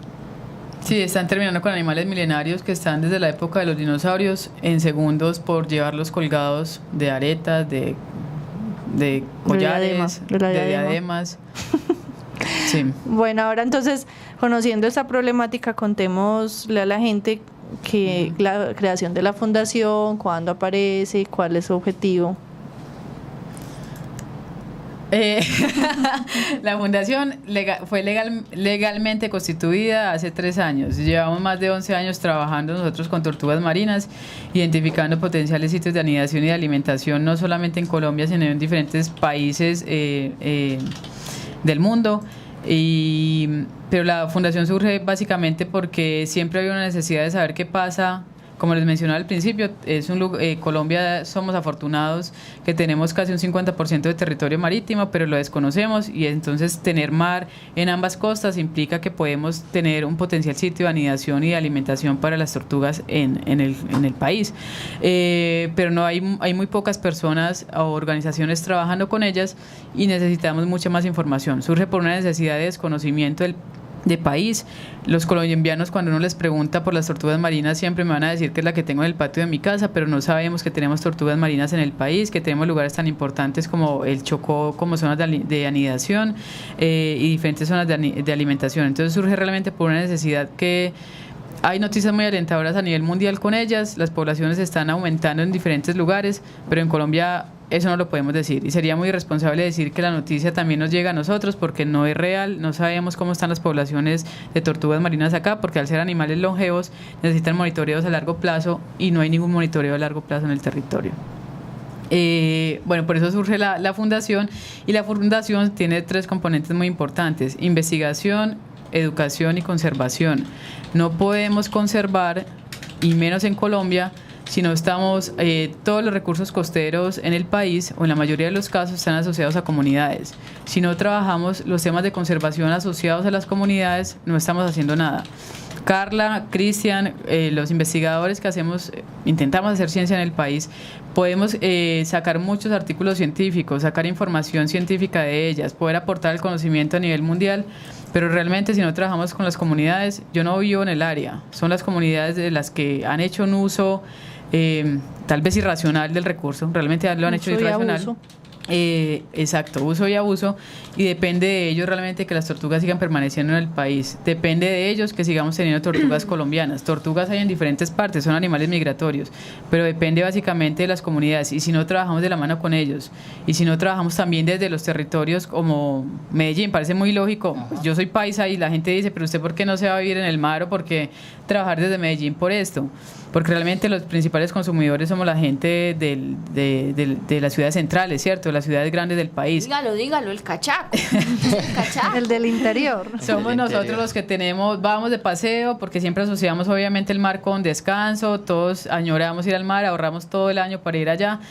[SPEAKER 4] Sí, están terminando con animales milenarios que están desde la época de los dinosaurios en segundos por llevarlos colgados de aretas, de collares, de diademas. Sí.
[SPEAKER 3] Bueno, ahora entonces, conociendo esta problemática, contémosle a la gente que la creación de la fundación, cuándo aparece, cuál es su objetivo.
[SPEAKER 4] La fundación fue legalmente constituida hace 3 años. Llevamos más de 11 años trabajando nosotros con tortugas marinas, identificando potenciales sitios de anidación y de alimentación, no solamente en Colombia, sino en diferentes países del mundo. Pero la fundación surge básicamente porque siempre había una necesidad de saber qué pasa. Como les mencionaba al principio, Colombia somos afortunados que tenemos casi un 50% de territorio marítimo, pero lo desconocemos, y entonces tener mar en ambas costas implica que podemos tener un potencial sitio de anidación y de alimentación para las tortugas en el país. Pero no hay muy pocas personas o organizaciones trabajando con ellas y necesitamos mucha más información. Surge por una necesidad de desconocimiento de país. Los colombianos, cuando uno les pregunta por las tortugas marinas, siempre me van a decir que es la que tengo en el patio de mi casa, pero no sabemos que tenemos tortugas marinas en el país, que tenemos lugares tan importantes como el Chocó, como zonas de anidación y diferentes zonas de alimentación. Entonces surge realmente por una necesidad que hay noticias muy alentadoras a nivel mundial con ellas. Las poblaciones están aumentando en diferentes lugares, pero en Colombia eso no lo podemos decir, y sería muy irresponsable decir que la noticia también nos llega a nosotros, porque no es real. No sabemos cómo están las poblaciones de tortugas marinas acá, porque al ser animales longevos necesitan monitoreos a largo plazo y no hay ningún monitoreo a largo plazo en el territorio. Bueno, por eso surge la fundación, y la fundación tiene 3 componentes muy importantes: investigación, educación y conservación. No podemos conservar, y menos en Colombia, si no estamos, todos los recursos costeros en el país, o en la mayoría de los casos, están asociados a comunidades. Si no trabajamos los temas de conservación asociados a las comunidades, no estamos haciendo nada. Carla, Cristian, los investigadores que intentamos hacer ciencia en el país, podemos sacar muchos artículos científicos, sacar información científica de ellas, poder aportar el conocimiento a nivel mundial, pero realmente si no trabajamos con las comunidades, yo no vivo en el área, son las comunidades de las que han hecho un uso tal vez irracional del recurso, realmente lo han hecho irracional. Exacto, uso y abuso, y depende de ellos realmente que las tortugas sigan permaneciendo en el país. Depende de ellos que sigamos teniendo tortugas colombianas. Tortugas hay en diferentes partes, son animales migratorios, pero depende básicamente de las comunidades. Y si no trabajamos de la mano con ellos, y si no trabajamos también desde los territorios como Medellín, parece muy lógico. Yo soy paisa y la gente dice, pero usted ¿por qué no se va a vivir en el mar, o por qué trabajar desde Medellín por esto? Porque realmente los principales consumidores somos la gente de las ciudades centrales, ¿cierto? Las ciudades grandes del país.
[SPEAKER 2] Dígalo, el cachaco.
[SPEAKER 3] El del interior.
[SPEAKER 4] Somos nosotros los que vamos de paseo, porque siempre asociamos obviamente el mar con descanso, todos añoramos ir al mar, ahorramos todo el año para ir allá.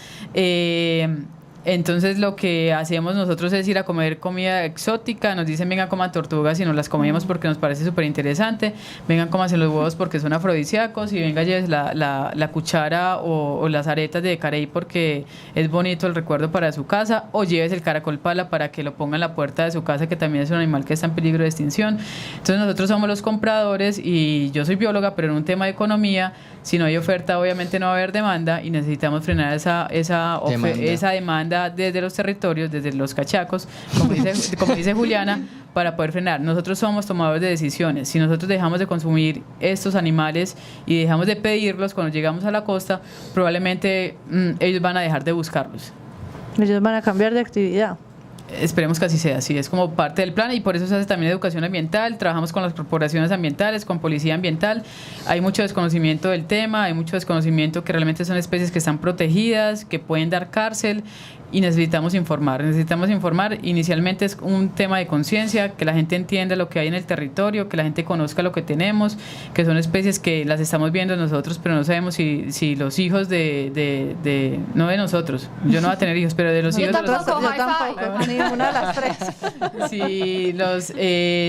[SPEAKER 4] Entonces lo que hacemos nosotros es ir a comer comida exótica. Nos dicen vengan coman tortugas y nos las comemos porque nos parece súper interesante. Vengan coman los huevos porque son afrodisíacos, y venga lleves la cuchara o las aretas de carey porque es bonito el recuerdo para su casa, o lleves el caracol pala para que lo ponga en la puerta de su casa, que también es un animal que está en peligro de extinción. Entonces nosotros somos los compradores, y yo soy bióloga, pero en un tema de economía, si no hay oferta obviamente no va a haber demanda, y necesitamos frenar esa demanda desde los territorios, desde los cachacos, como dice Juliana, para poder frenar. Nosotros somos tomadores de decisiones. Si nosotros dejamos de consumir estos animales y dejamos de pedirlos cuando llegamos a la costa, probablemente ellos van a dejar de buscarlos.
[SPEAKER 3] Ellos van a cambiar de actividad.
[SPEAKER 4] esperemos que así sea, sí, es como parte del plan y por eso se hace también educación ambiental, trabajamos con las corporaciones ambientales, con policía ambiental, hay mucho desconocimiento del tema, hay mucho desconocimiento que realmente son especies que están protegidas, que pueden dar cárcel y necesitamos informar, inicialmente es un tema de conciencia, que la gente entienda lo que hay en el territorio, que la gente conozca lo que tenemos, que son especies que las estamos viendo nosotros, pero no sabemos si los hijos no de nosotros, yo no voy a tener hijos, pero de los hijos de los
[SPEAKER 3] Yo tampoco, ninguna de las tres.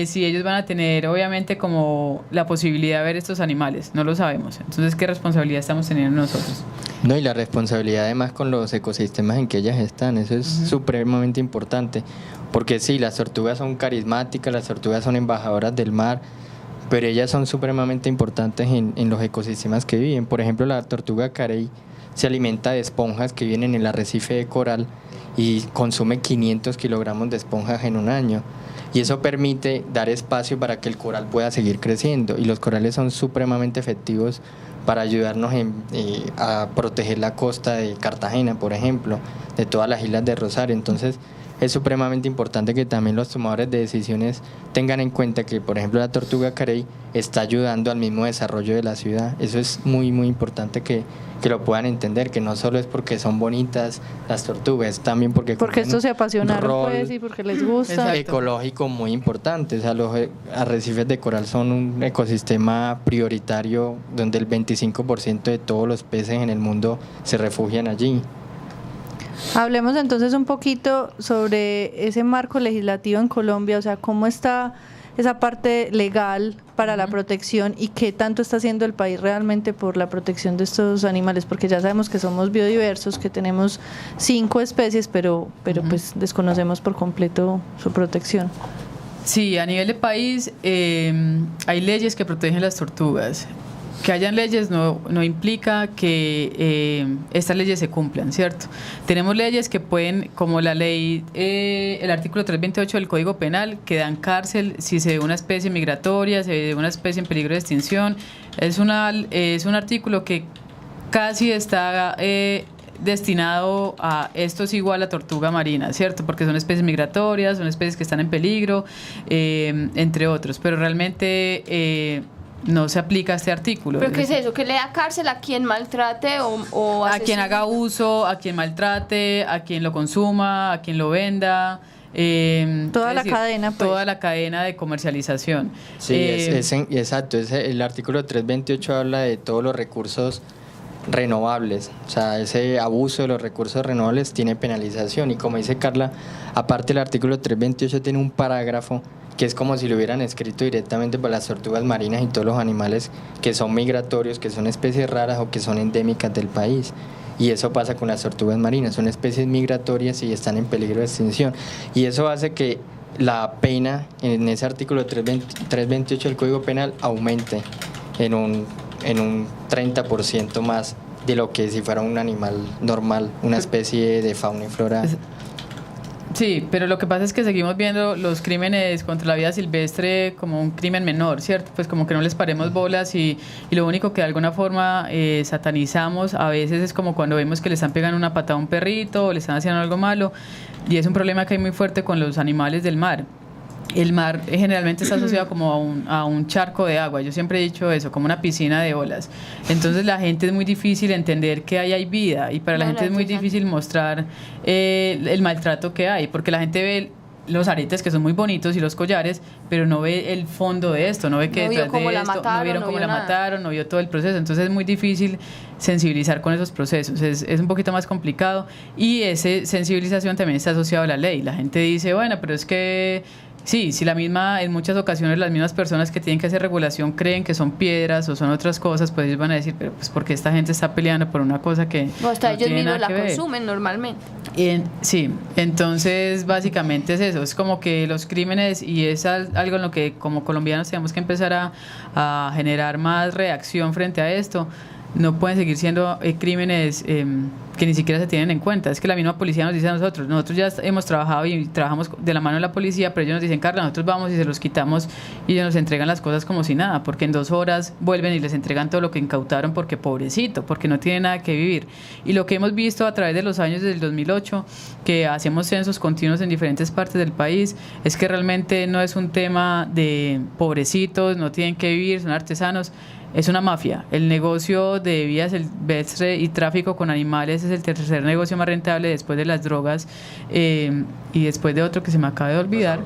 [SPEAKER 4] si ellos van a tener obviamente como la posibilidad de ver estos animales, no lo sabemos, entonces ¿qué responsabilidad estamos teniendo nosotros?
[SPEAKER 5] No, y la responsabilidad además con los ecosistemas en que ellas están, eso es supremamente importante, porque sí, las tortugas son carismáticas, las tortugas son embajadoras del mar, pero ellas son supremamente importantes en los ecosistemas que viven. Por ejemplo, la tortuga carey se alimenta de esponjas que viven en el arrecife de coral y consume 500 kilogramos de esponjas en un año. Y eso permite dar espacio para que el coral pueda seguir creciendo. Y los corales son supremamente efectivos para ayudarnos a proteger la costa de Cartagena, por ejemplo, de todas las islas de Rosario. Entonces, es supremamente importante que también los tomadores de decisiones tengan en cuenta que, por ejemplo, la tortuga carey está ayudando al mismo desarrollo de la ciudad. Eso es muy, muy importante que lo puedan entender, que no solo es porque son bonitas las tortugas, también porque
[SPEAKER 3] estos se apasionaron, pues, y porque les gusta.
[SPEAKER 4] Exacto.
[SPEAKER 5] Ecológico muy importante. O sea, los arrecifes de coral son un ecosistema prioritario donde el 25% de todos los peces en el mundo se refugian allí.
[SPEAKER 3] Hablemos entonces un poquito sobre ese marco legislativo en Colombia, o sea, cómo está esa parte legal para la protección y qué tanto está haciendo el país realmente por la protección de estos animales, porque ya sabemos que somos biodiversos, que tenemos 5 especies, pero pues desconocemos por completo su protección.
[SPEAKER 4] Sí, a nivel de país hay leyes que protegen las tortugas. Que hayan leyes no implica que estas leyes se cumplan, ¿cierto? Tenemos leyes que pueden, como la ley, el artículo 328 del Código Penal, que dan cárcel si se ve una especie migratoria, se ve una especie en peligro de extinción. Es un artículo que casi está destinado a esto es igual a tortuga marina, ¿cierto? Porque son especies migratorias, son especies que están en peligro, entre otros, pero realmente no se aplica este artículo.
[SPEAKER 2] ¿Pero qué es eso? ¿Que le da cárcel a quien maltrate o
[SPEAKER 4] a quien haga uso, a quien maltrate, a quien lo consuma, a quien lo venda?
[SPEAKER 3] Toda la cadena, pues.
[SPEAKER 4] Toda la cadena de comercialización.
[SPEAKER 5] Sí, exacto. El artículo 328 habla de todos los recursos renovables, o sea, ese abuso de los recursos renovables tiene penalización y como dice Carla, aparte el artículo 328 tiene un parágrafo que es como si lo hubieran escrito directamente para las tortugas marinas y todos los animales que son migratorios, que son especies raras o que son endémicas del país. Y eso pasa con las tortugas marinas, son especies migratorias y están en peligro de extinción. Y eso hace que la pena en ese artículo 328 del Código Penal aumente en un 30% más de lo que si fuera un animal normal, una especie de fauna y flora.
[SPEAKER 4] Sí, pero lo que pasa es que seguimos viendo los crímenes contra la vida silvestre como un crimen menor, ¿cierto? Pues como que no les paremos bolas y lo único que de alguna forma satanizamos a veces es como cuando vemos que le están pegando una patada a un perrito o le están haciendo algo malo, y es un problema que hay muy fuerte con los animales del mar. El mar generalmente está asociado como a un charco de agua, yo siempre he dicho eso, como una piscina de olas. Entonces la gente es muy difícil entender que ahí hay vida y para la gente es muy difícil mostrar el maltrato que hay, porque la gente ve los aretes que son muy bonitos y los collares, pero no ve el fondo de esto, no ve que detrás de esto, no vieron cómo la mataron, no vio todo el proceso. Entonces es muy difícil sensibilizar con esos procesos, es un poquito más complicado y esa sensibilización también está asociada a la ley. La gente dice, bueno, pero es que sí, en muchas ocasiones las mismas personas que tienen que hacer regulación creen que son piedras o son otras cosas, pues ellos van a decir, pero pues porque esta gente está peleando por una cosa que
[SPEAKER 2] o hasta
[SPEAKER 4] no
[SPEAKER 2] ellos
[SPEAKER 4] tiene
[SPEAKER 2] mismos
[SPEAKER 4] nada
[SPEAKER 2] la
[SPEAKER 4] que ver.
[SPEAKER 2] Consumen normalmente.
[SPEAKER 4] Sí, entonces básicamente es eso, es como que los crímenes, y es algo en lo que como colombianos tenemos que empezar a generar más reacción frente a esto. no pueden seguir siendo crímenes que ni siquiera se tienen en cuenta. Es que la misma policía nos dice a nosotros ya hemos trabajado y trabajamos de la mano de la policía, pero ellos nos dicen, Carla, nosotros vamos y se los quitamos y ellos nos entregan las cosas como si nada, porque en 2 horas vuelven y les entregan todo lo que incautaron, porque pobrecito, porque no tiene nada que vivir. Y lo que hemos visto a través de los años desde el 2008, que hacemos censos continuos en diferentes partes del país, es que realmente no es un tema de pobrecitos, no tienen que vivir, son artesanos. Es una mafia. El negocio de vía silvestre y tráfico con animales es el tercer negocio más rentable después de las drogas y después de otro que se me acaba de olvidar.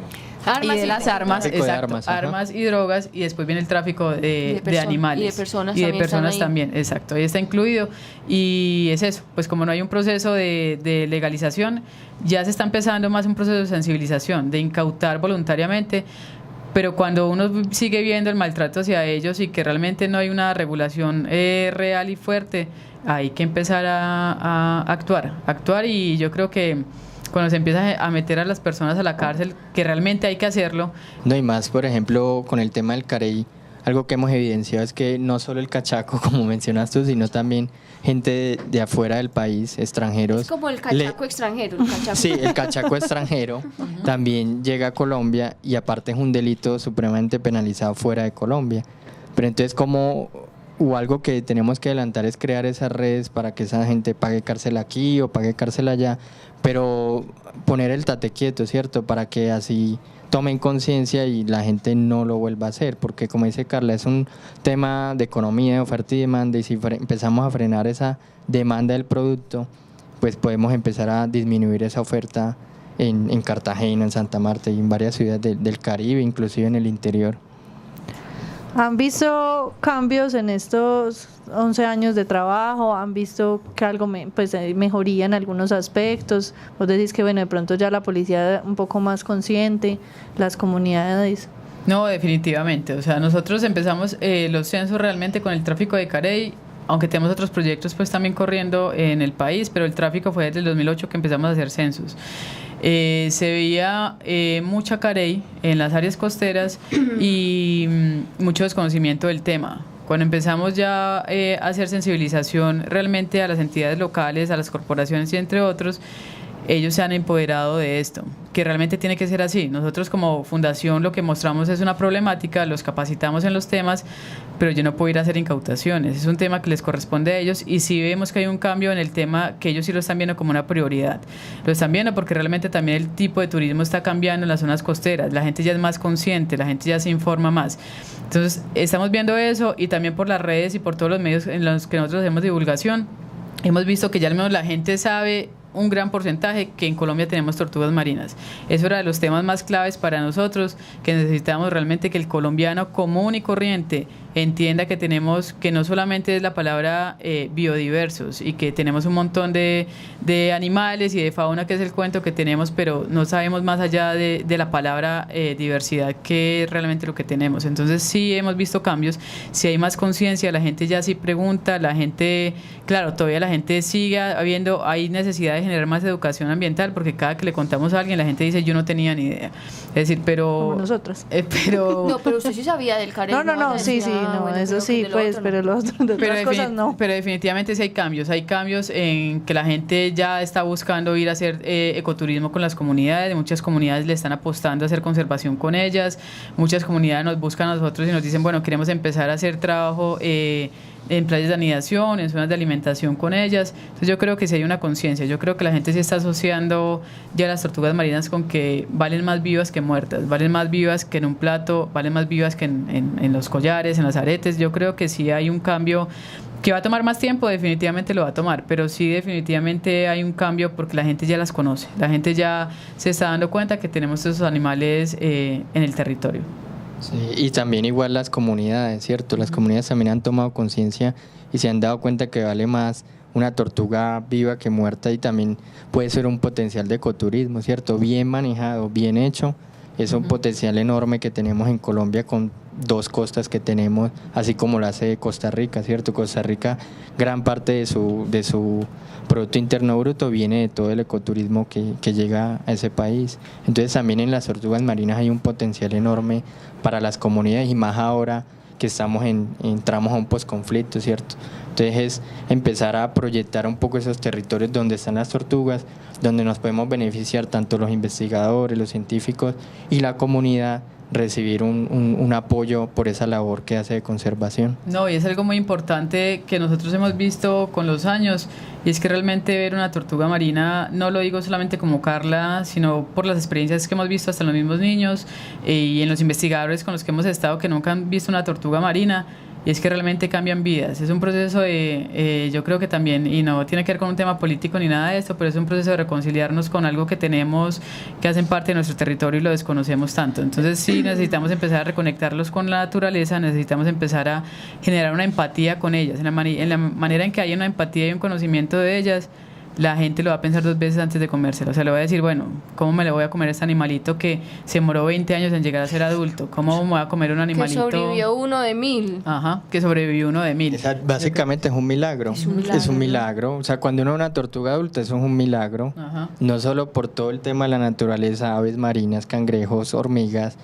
[SPEAKER 2] Armas
[SPEAKER 4] y de las armas, exacto, armas y drogas, y después viene el tráfico de animales.
[SPEAKER 2] Y de personas
[SPEAKER 4] también, exacto, ahí está incluido. Y es eso, pues como no hay un proceso de legalización, ya se está empezando más un proceso de sensibilización, de incautar voluntariamente. Pero cuando uno sigue viendo el maltrato hacia ellos y que realmente no hay una regulación real y fuerte, hay que empezar a actuar, y yo creo que cuando se empieza a meter a las personas a la cárcel, que realmente hay que hacerlo.
[SPEAKER 5] No, y más, por ejemplo, con el tema del Carey, algo que hemos evidenciado es que no solo el cachaco, como mencionas tú, sino también gente de afuera del país, extranjeros.
[SPEAKER 2] Es como el cachaco extranjero. El cachaco.
[SPEAKER 5] Sí, el cachaco extranjero también llega a Colombia y aparte es un delito supremamente penalizado fuera de Colombia. Pero entonces o algo que tenemos que adelantar es crear esas redes para que esa gente pague cárcel aquí o pague cárcel allá, pero poner el tate quieto, ¿cierto? Para que así tomen conciencia y la gente no lo vuelva a hacer, porque como dice Carla, es un tema de economía, de oferta y demanda, y si empezamos a frenar esa demanda del producto, pues podemos empezar a disminuir esa oferta en Cartagena, en Santa Marta y en varias ciudades del Caribe, inclusive en el interior.
[SPEAKER 3] ¿Han visto cambios en estos 11 años de trabajo? ¿Han visto que algo mejoría en algunos aspectos? Vos decís que bueno, de pronto ya la policía un poco más consciente, las comunidades.
[SPEAKER 4] No, definitivamente. O sea, nosotros empezamos los censos realmente con el tráfico de Carey, aunque tenemos otros proyectos pues también corriendo en el país, pero el tráfico fue desde el 2008 que empezamos a hacer censos. Se veía mucha carey en las áreas costeras y mucho desconocimiento del tema. Cuando empezamos ya a hacer sensibilización realmente a las entidades locales, a las corporaciones y entre otros, ellos se han empoderado de esto, que realmente tiene que ser así. Nosotros como fundación lo que mostramos es una problemática, los capacitamos en los temas, pero yo no puedo ir a hacer incautaciones, es un tema que les corresponde a ellos, y sí vemos que hay un cambio en el tema, que ellos sí lo están viendo como una prioridad. Lo están viendo porque realmente también el tipo de turismo está cambiando en las zonas costeras, la gente ya es más consciente, la gente ya se informa más. Entonces estamos viendo eso, y también por las redes y por todos los medios en los que nosotros hacemos divulgación, hemos visto que ya al menos la gente sabe un gran porcentaje que en Colombia tenemos tortugas marinas. Eso era de los temas más claves para nosotros, que necesitamos realmente que el colombiano común y corriente entienda que tenemos, que no solamente es la palabra biodiversos, y que tenemos un montón de animales y de fauna, que es el cuento que tenemos, pero no sabemos más allá de la palabra diversidad, que es realmente lo que tenemos. Entonces sí hemos visto cambios, sí hay más conciencia, la gente ya sí pregunta, la gente, claro, todavía la gente sigue habiendo, hay necesidad de generar más educación ambiental, porque cada que le contamos a alguien, la gente dice, yo no tenía ni idea. Es decir, pero...
[SPEAKER 3] Como nosotros.
[SPEAKER 2] No, pero usted sí sabía del Carey.
[SPEAKER 3] No, sí, no, bueno, eso sí, pues, otro, pero los otros, de otras cosas no.
[SPEAKER 4] Pero definitivamente sí hay cambios en que la gente ya está buscando ir a hacer ecoturismo con las comunidades, muchas comunidades le están apostando a hacer conservación con ellas, muchas comunidades nos buscan a nosotros y nos dicen, bueno, queremos empezar a hacer trabajo en playas de anidación, en zonas de alimentación con ellas. Entonces yo creo que sí hay una conciencia, yo creo que la gente sí está asociando ya las tortugas marinas con que valen más vivas que muertas, valen más vivas que en un plato, valen más vivas que en los collares, en los aretes. Yo creo que sí hay un cambio que va a tomar más tiempo, definitivamente lo va a tomar, pero sí definitivamente hay un cambio porque la gente ya las conoce, la gente ya se está dando cuenta que tenemos esos animales en el territorio.
[SPEAKER 5] Sí, y también igual las comunidades, ¿cierto? Las comunidades también han tomado conciencia y se han dado cuenta que vale más una tortuga viva que muerta, y también puede ser un potencial de ecoturismo, ¿cierto? Bien manejado, bien hecho, es un potencial enorme que tenemos en Colombia con 2 costas que tenemos, así como lo hace Costa Rica, ¿cierto? Costa Rica, gran parte de su Producto Interno Bruto viene de todo el ecoturismo que llega a ese país. Entonces también en las tortugas marinas hay un potencial enorme para las comunidades, y más ahora que entramos a un posconflicto, ¿cierto? Entonces es empezar a proyectar un poco esos territorios donde están las tortugas, donde nos podemos beneficiar tanto los investigadores, los científicos y la comunidad, recibir un apoyo por esa labor que hace de conservación.
[SPEAKER 4] No, y es algo muy importante que nosotros hemos visto con los años, y es que realmente ver una tortuga marina, no lo digo solamente como Carla, sino por las experiencias que hemos visto hasta en los mismos niños y en los investigadores con los que hemos estado que nunca han visto una tortuga marina, y es que realmente cambian vidas. Es un proceso yo creo que también, y no tiene que ver con un tema político ni nada de esto, pero es un proceso de reconciliarnos con algo que tenemos, que hacen parte de nuestro territorio y lo desconocemos tanto. Entonces sí necesitamos empezar a reconectarlos con la naturaleza, necesitamos empezar a generar una empatía con ellas, en la manera en que hay una empatía y un conocimiento de ellas, la gente lo va a pensar 2 veces antes de comérselo. O sea, le va a decir, bueno, ¿cómo me le voy a comer a este animalito que se demoró 20 años en llegar a ser adulto? ¿Cómo me voy a comer un animalito?
[SPEAKER 2] Que sobrevivió 1 de 1000.
[SPEAKER 4] Ajá, que sobrevivió 1 de 1000.
[SPEAKER 5] Básicamente es un milagro. Es un milagro. O sea, cuando uno ve una tortuga adulta, eso es un milagro.
[SPEAKER 4] Ajá.
[SPEAKER 5] No solo por todo el tema de la naturaleza, aves marinas, cangrejos, hormigas,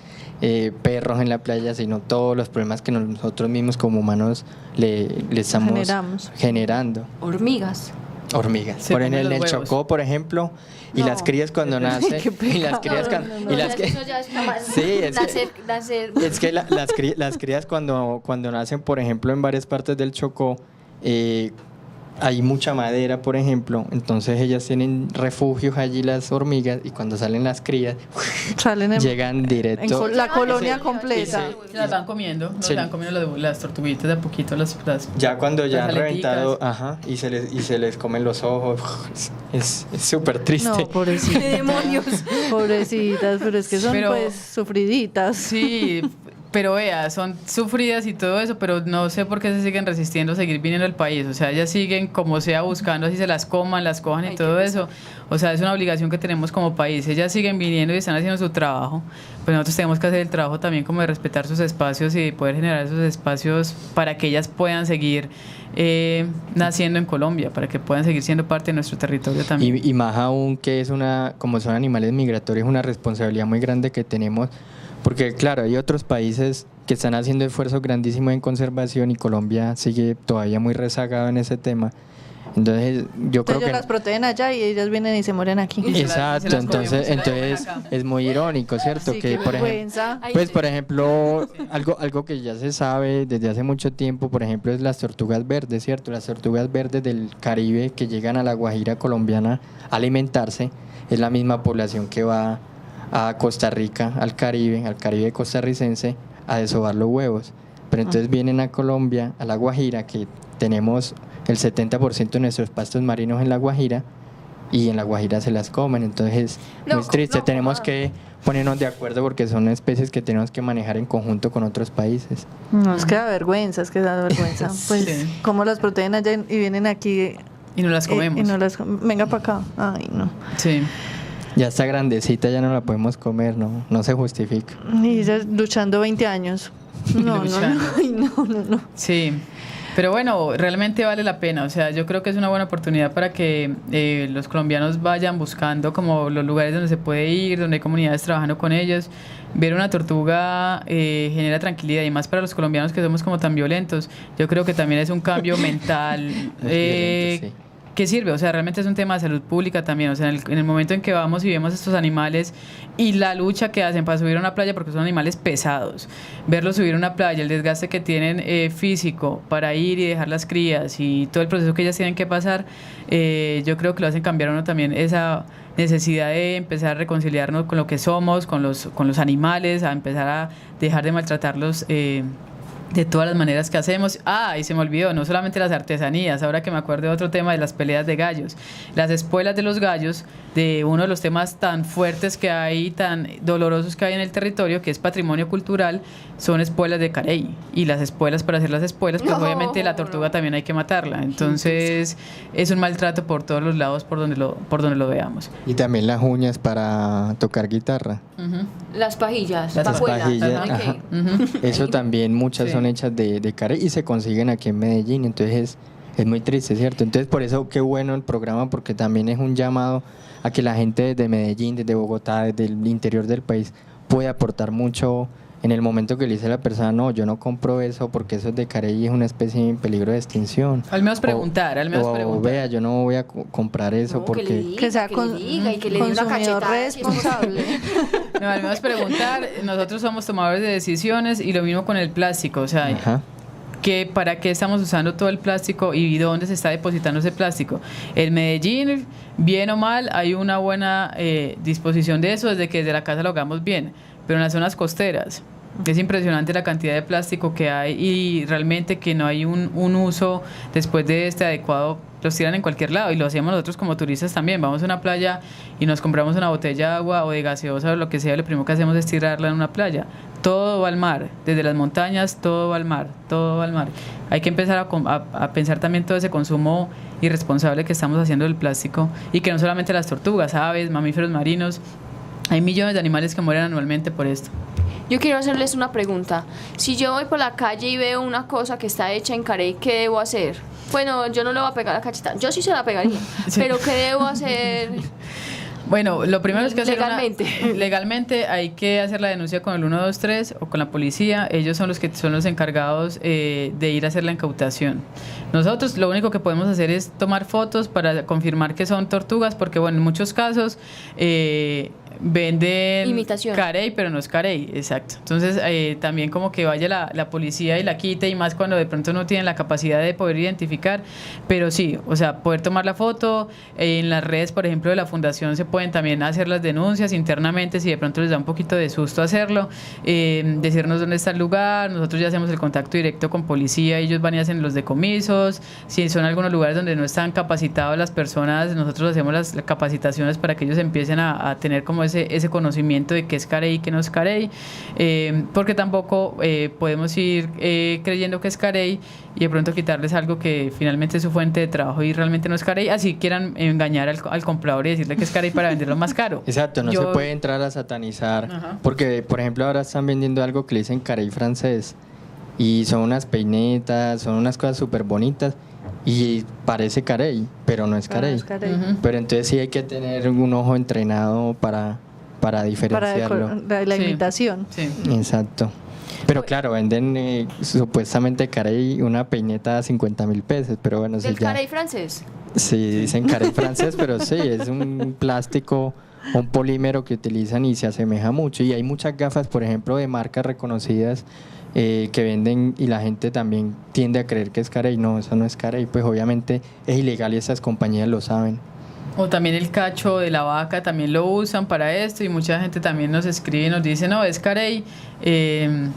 [SPEAKER 5] perros en la playa, sino todos los problemas que nosotros mismos como humanos le estamos generando.
[SPEAKER 2] Hormigas.
[SPEAKER 5] Sí, en el Chocó, por ejemplo, y las crías cuando nacen, y las crías las crías cuando nacen, por ejemplo, en varias partes del Chocó, hay mucha madera, por ejemplo, entonces ellas tienen refugios allí, las hormigas, y cuando salen las crías llegan directo
[SPEAKER 3] la colonia completa.
[SPEAKER 4] Se las van comiendo, las tortuguitas de a poquito, las
[SPEAKER 5] ya cuando ya han
[SPEAKER 4] aleticas.
[SPEAKER 5] reventado, y se les comen los ojos. Es súper triste.
[SPEAKER 3] No, pobrecitas.
[SPEAKER 2] ¡Qué demonios!
[SPEAKER 3] Pobrecitas, pero es que son pues sufriditas.
[SPEAKER 4] Sí, pero vea, son sufridas y todo eso, pero no sé por qué se siguen resistiendo a seguir viniendo al país. O sea, ellas siguen como sea buscando así se las coman, las cojan y todo eso. O sea, es una obligación que tenemos como país. Ellas siguen viniendo y están haciendo su trabajo. Pues nosotros tenemos que hacer el trabajo también como de respetar sus espacios y de poder generar esos espacios para que ellas puedan seguir naciendo en Colombia, para que puedan seguir siendo parte de nuestro territorio también.
[SPEAKER 5] Y más aún que como son animales migratorios, es una responsabilidad muy grande que tenemos. Porque claro, hay otros países que están haciendo esfuerzos grandísimos en conservación y Colombia sigue todavía muy rezagado en ese tema. Entonces yo creo que
[SPEAKER 3] las protegen allá y ellas vienen y se mueren aquí.
[SPEAKER 5] Exacto, entonces es muy irónico, ¿cierto?
[SPEAKER 3] Sí,
[SPEAKER 5] que por ejemplo, algo que ya se sabe desde hace mucho tiempo, por ejemplo, es las tortugas verdes, ¿cierto? Las tortugas verdes del Caribe que llegan a la Guajira colombiana a alimentarse, es la misma población que va a Costa Rica, al Caribe costarricense, a desovar los huevos. Pero entonces vienen a Colombia, a la Guajira, que tenemos el 70% de nuestros pastos marinos en la Guajira, y en la Guajira se las comen. Entonces es muy triste, tenemos que ponernos de acuerdo porque son especies que tenemos que manejar en conjunto con otros países.
[SPEAKER 3] No, es que da vergüenza, Pues, sí. ¿Cómo las protegen allá y vienen aquí?
[SPEAKER 4] Y no las comemos.
[SPEAKER 3] Venga para acá. Ay, no.
[SPEAKER 4] Sí.
[SPEAKER 5] Ya está grandecita, ya no la podemos comer, no se justifica.
[SPEAKER 3] Y ella luchando 20 años. No.
[SPEAKER 4] Sí, pero bueno, realmente vale la pena. O sea, yo creo que es una buena oportunidad para que los colombianos vayan buscando como los lugares donde se puede ir, donde hay comunidades trabajando con ellos. Ver una tortuga genera tranquilidad, y más para los colombianos que somos como tan violentos. Yo creo que también es un cambio mental.
[SPEAKER 5] Sí.
[SPEAKER 4] ¿Qué sirve? O sea, realmente es un tema de salud pública también. O sea, en el momento en que vamos y vemos estos animales y la lucha que hacen para subir a una playa, porque son animales pesados, verlos subir a una playa, el desgaste que tienen físico para ir y dejar las crías y todo el proceso que ellas tienen que pasar, yo creo que lo hacen cambiar a uno también esa necesidad de empezar a reconciliarnos con lo que somos, con los animales, a empezar a dejar de maltratarlos de todas las maneras que hacemos. Y se me olvidó, no solamente las artesanías, ahora que me acuerdo de otro tema, de las peleas de gallos, las espuelas de los gallos, de uno de los temas tan fuertes que hay, tan dolorosos que hay en el territorio, que es patrimonio cultural, son espuelas de carey, y las espuelas, para hacer las espuelas, pues obviamente la tortuga también hay que matarla, entonces es un maltrato por todos los lados por donde lo veamos.
[SPEAKER 5] Y también las uñas para tocar guitarra.
[SPEAKER 2] Las pajillas,
[SPEAKER 5] las pajillas, eso también muchas son hechas de carey y se consiguen aquí en Medellín, entonces es muy triste, ¿cierto? Entonces por eso qué bueno el programa, porque también es un llamado a que la gente desde Medellín, desde Bogotá, desde el interior del país puede aportar mucho en el momento que le dice a la persona, no, yo no compro eso porque eso es de carey y es una especie en peligro de extinción.
[SPEAKER 4] Al menos preguntar,
[SPEAKER 5] vea, yo no voy a comprar eso
[SPEAKER 2] No,
[SPEAKER 5] porque...
[SPEAKER 3] Que sea
[SPEAKER 2] le diga y que le dé una
[SPEAKER 3] consumidor
[SPEAKER 2] cachetada.
[SPEAKER 3] responsable.
[SPEAKER 4] No, al menos preguntar. Nosotros somos tomadores de decisiones y lo mismo con el plástico, o sea,
[SPEAKER 5] Ajá.
[SPEAKER 4] que para qué estamos usando todo el plástico y dónde se está depositando ese plástico. En Medellín, bien o mal, hay una buena disposición de eso desde que desde la casa lo hagamos bien, pero en las zonas costeras es impresionante la cantidad de plástico que hay y realmente que no hay un uso después de este adecuado. Los tiran en cualquier lado y lo hacíamos nosotros como turistas también. Vamos a una playa y nos compramos una botella de agua o de gaseosa o lo que sea, lo primero que hacemos es tirarla en una playa. Todo va al mar, desde las montañas, todo va al mar, todo va al mar. Hay que empezar a pensar también todo ese consumo irresponsable que estamos haciendo del plástico y que no solamente las tortugas, aves, mamíferos marinos, hay millones de animales que mueren anualmente por esto.
[SPEAKER 2] Yo quiero hacerles una pregunta. Si yo voy por la calle y veo una cosa que está hecha en carey, ¿qué debo hacer? Bueno, yo no le voy a pegar la cachetada. Yo sí se la pegaría.
[SPEAKER 4] Sí.
[SPEAKER 2] Pero ¿qué debo hacer?
[SPEAKER 4] Bueno, lo primero es que
[SPEAKER 2] Legalmente.
[SPEAKER 4] hay que hacer la denuncia con el 123 o con la policía. Ellos son los encargados de ir a hacer la incautación. Nosotros lo único que podemos hacer es tomar fotos para confirmar que son tortugas, porque bueno, en muchos casos venden
[SPEAKER 2] imitación
[SPEAKER 4] carey, pero no es carey, exacto. Entonces también como que vaya la policía y la quite, y más cuando de pronto no tienen la capacidad de poder identificar, pero sí, o sea, poder tomar la foto. En las redes, por ejemplo, de la fundación se pueden también hacer las denuncias internamente si de pronto les da un poquito de susto hacerlo, decirnos dónde está el lugar. Nosotros ya hacemos el contacto directo con policía, ellos van y hacen los decomisos. Si son algunos lugares donde no están capacitados las personas, nosotros hacemos las capacitaciones para que ellos empiecen a tener como ese conocimiento de qué es carey y qué no es carey, porque tampoco podemos ir creyendo que es carey y de pronto quitarles algo que finalmente es su fuente de trabajo y realmente no es carey, así quieran engañar al comprador y decirle que es carey para venderlo más caro.
[SPEAKER 5] Exacto, no se puede entrar a satanizar.
[SPEAKER 4] Ajá.
[SPEAKER 5] Porque, por ejemplo, ahora están vendiendo algo que le dicen carey francés y son unas peinetas, son unas cosas súper bonitas y parece carey, pero no es carey.
[SPEAKER 4] Ujú.
[SPEAKER 5] Pero entonces sí hay que tener un ojo entrenado para diferenciarlo.
[SPEAKER 3] La
[SPEAKER 4] Sí.
[SPEAKER 3] imitación.
[SPEAKER 4] Sí.
[SPEAKER 5] Exacto. Pero claro, venden supuestamente carey, una peineta a 50.000 pesos, pero bueno,
[SPEAKER 2] ¿Del
[SPEAKER 5] sí, ya.
[SPEAKER 2] carey francés?
[SPEAKER 5] Sí, dicen carey francés, pero sí, es un plástico, un polímero que utilizan y se asemeja mucho. Y hay muchas gafas, por ejemplo, de marcas reconocidas que venden y la gente también tiende a creer que es carey. No, eso no es carey, pues obviamente es ilegal y esas compañías lo saben.
[SPEAKER 4] O también el cacho de la vaca también lo usan para esto y mucha gente también nos escribe y nos dice, no, es carey.